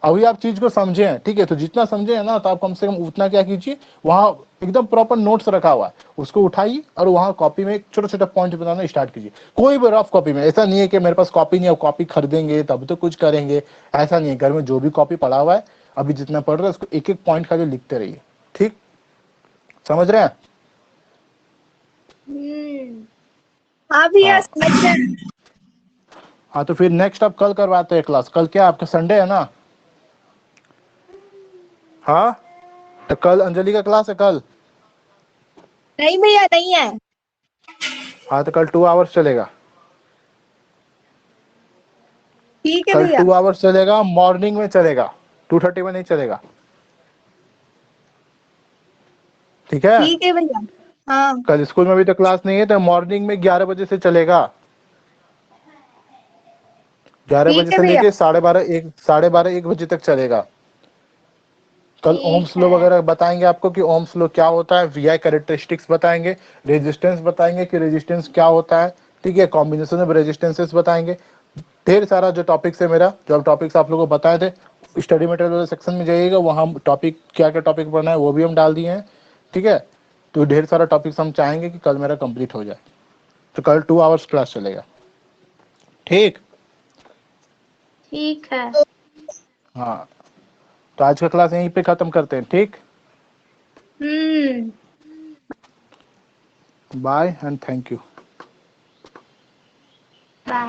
अभी आप चीज को समझे हैं, ठीक है, तो जितना समझे हैं ना, तो आप कम से कम उतना क्या कीजिए, वहां एकदम प्रॉपर नोट्स रखा हुआ है, उसको उठाइए और वहां कॉपी में छोटा छोटा पॉइंट बनाना स्टार्ट कीजिए। कोई भी रफ कॉपी में, ऐसा नहीं है कि मेरे पास कॉपी नहीं है, कॉपी खरीदेंगे तब तो कुछ करेंगे, ऐसा नहीं है। घर में जो भी कॉपी पड़ा हुआ है, अभी जितना पढ़ रहे हैं उसको एक एक पॉइंट खाली लिखते रहिए। ठीक, समझ रहे हैं? हाँ भैया, हाँ। समझ गए। हाँ, तो फिर नेक्स्ट आप कल करवाते हैं क्लास। कल क्या आपका संडे है ना? हाँ, तो कल अंजलि का क्लास है कल। नहीं भैया, नहीं है। हाँ, तो कल 2 आवर्स चलेगा। ठीक है कल भैया। 2 आवर्स चलेगा, मॉर्निंग में चलेगा, 2:30 में नहीं चलेगा। ठीक है, ठीक है भैया। हाँ कल स्कूल में भी तो क्लास नहीं है, तो मॉर्निंग में 11 बजे से चलेगा। 11 ठीक बजे है से भैया। लेके 12:30 1 बजे तक चलेगा। कल ठीक ओम्स लॉ है। वगैरह बताएंगे आपको कि ओम्स लॉ क्या होता है, वीआई कैरेक्टरिस्टिक्स बताएंगे, रेजिस्टेंस बताएंगे कि रेजिस्टेंस क्या होता है, ठीक है, कॉम्बिनेशन ऑफ रेजिस्टेंसेस बताएंगे। ढेर सारा जो टॉपिक्स है मेरा, जो टॉपिक्स आप लोगों को बताए थे, स्टडी मटेरियल वाले सेक्शन में जाइएगा, वहाँ टॉपिक क्या क्या टॉपिक पढ़ना है वो भी हम डाल दिए हैं, ठीक है। तो ढेर सारा टॉपिक्स हम चाहेंगे कि कल मेरा कंप्लीट हो जाए, तो कल 2 आवर्स क्लास चलेगा, ठीक। ठीक है। हाँ, तो आज का क्लास यहीं पे खत्म करते हैं, ठीक। Hmm. Bye and thank you. Bye.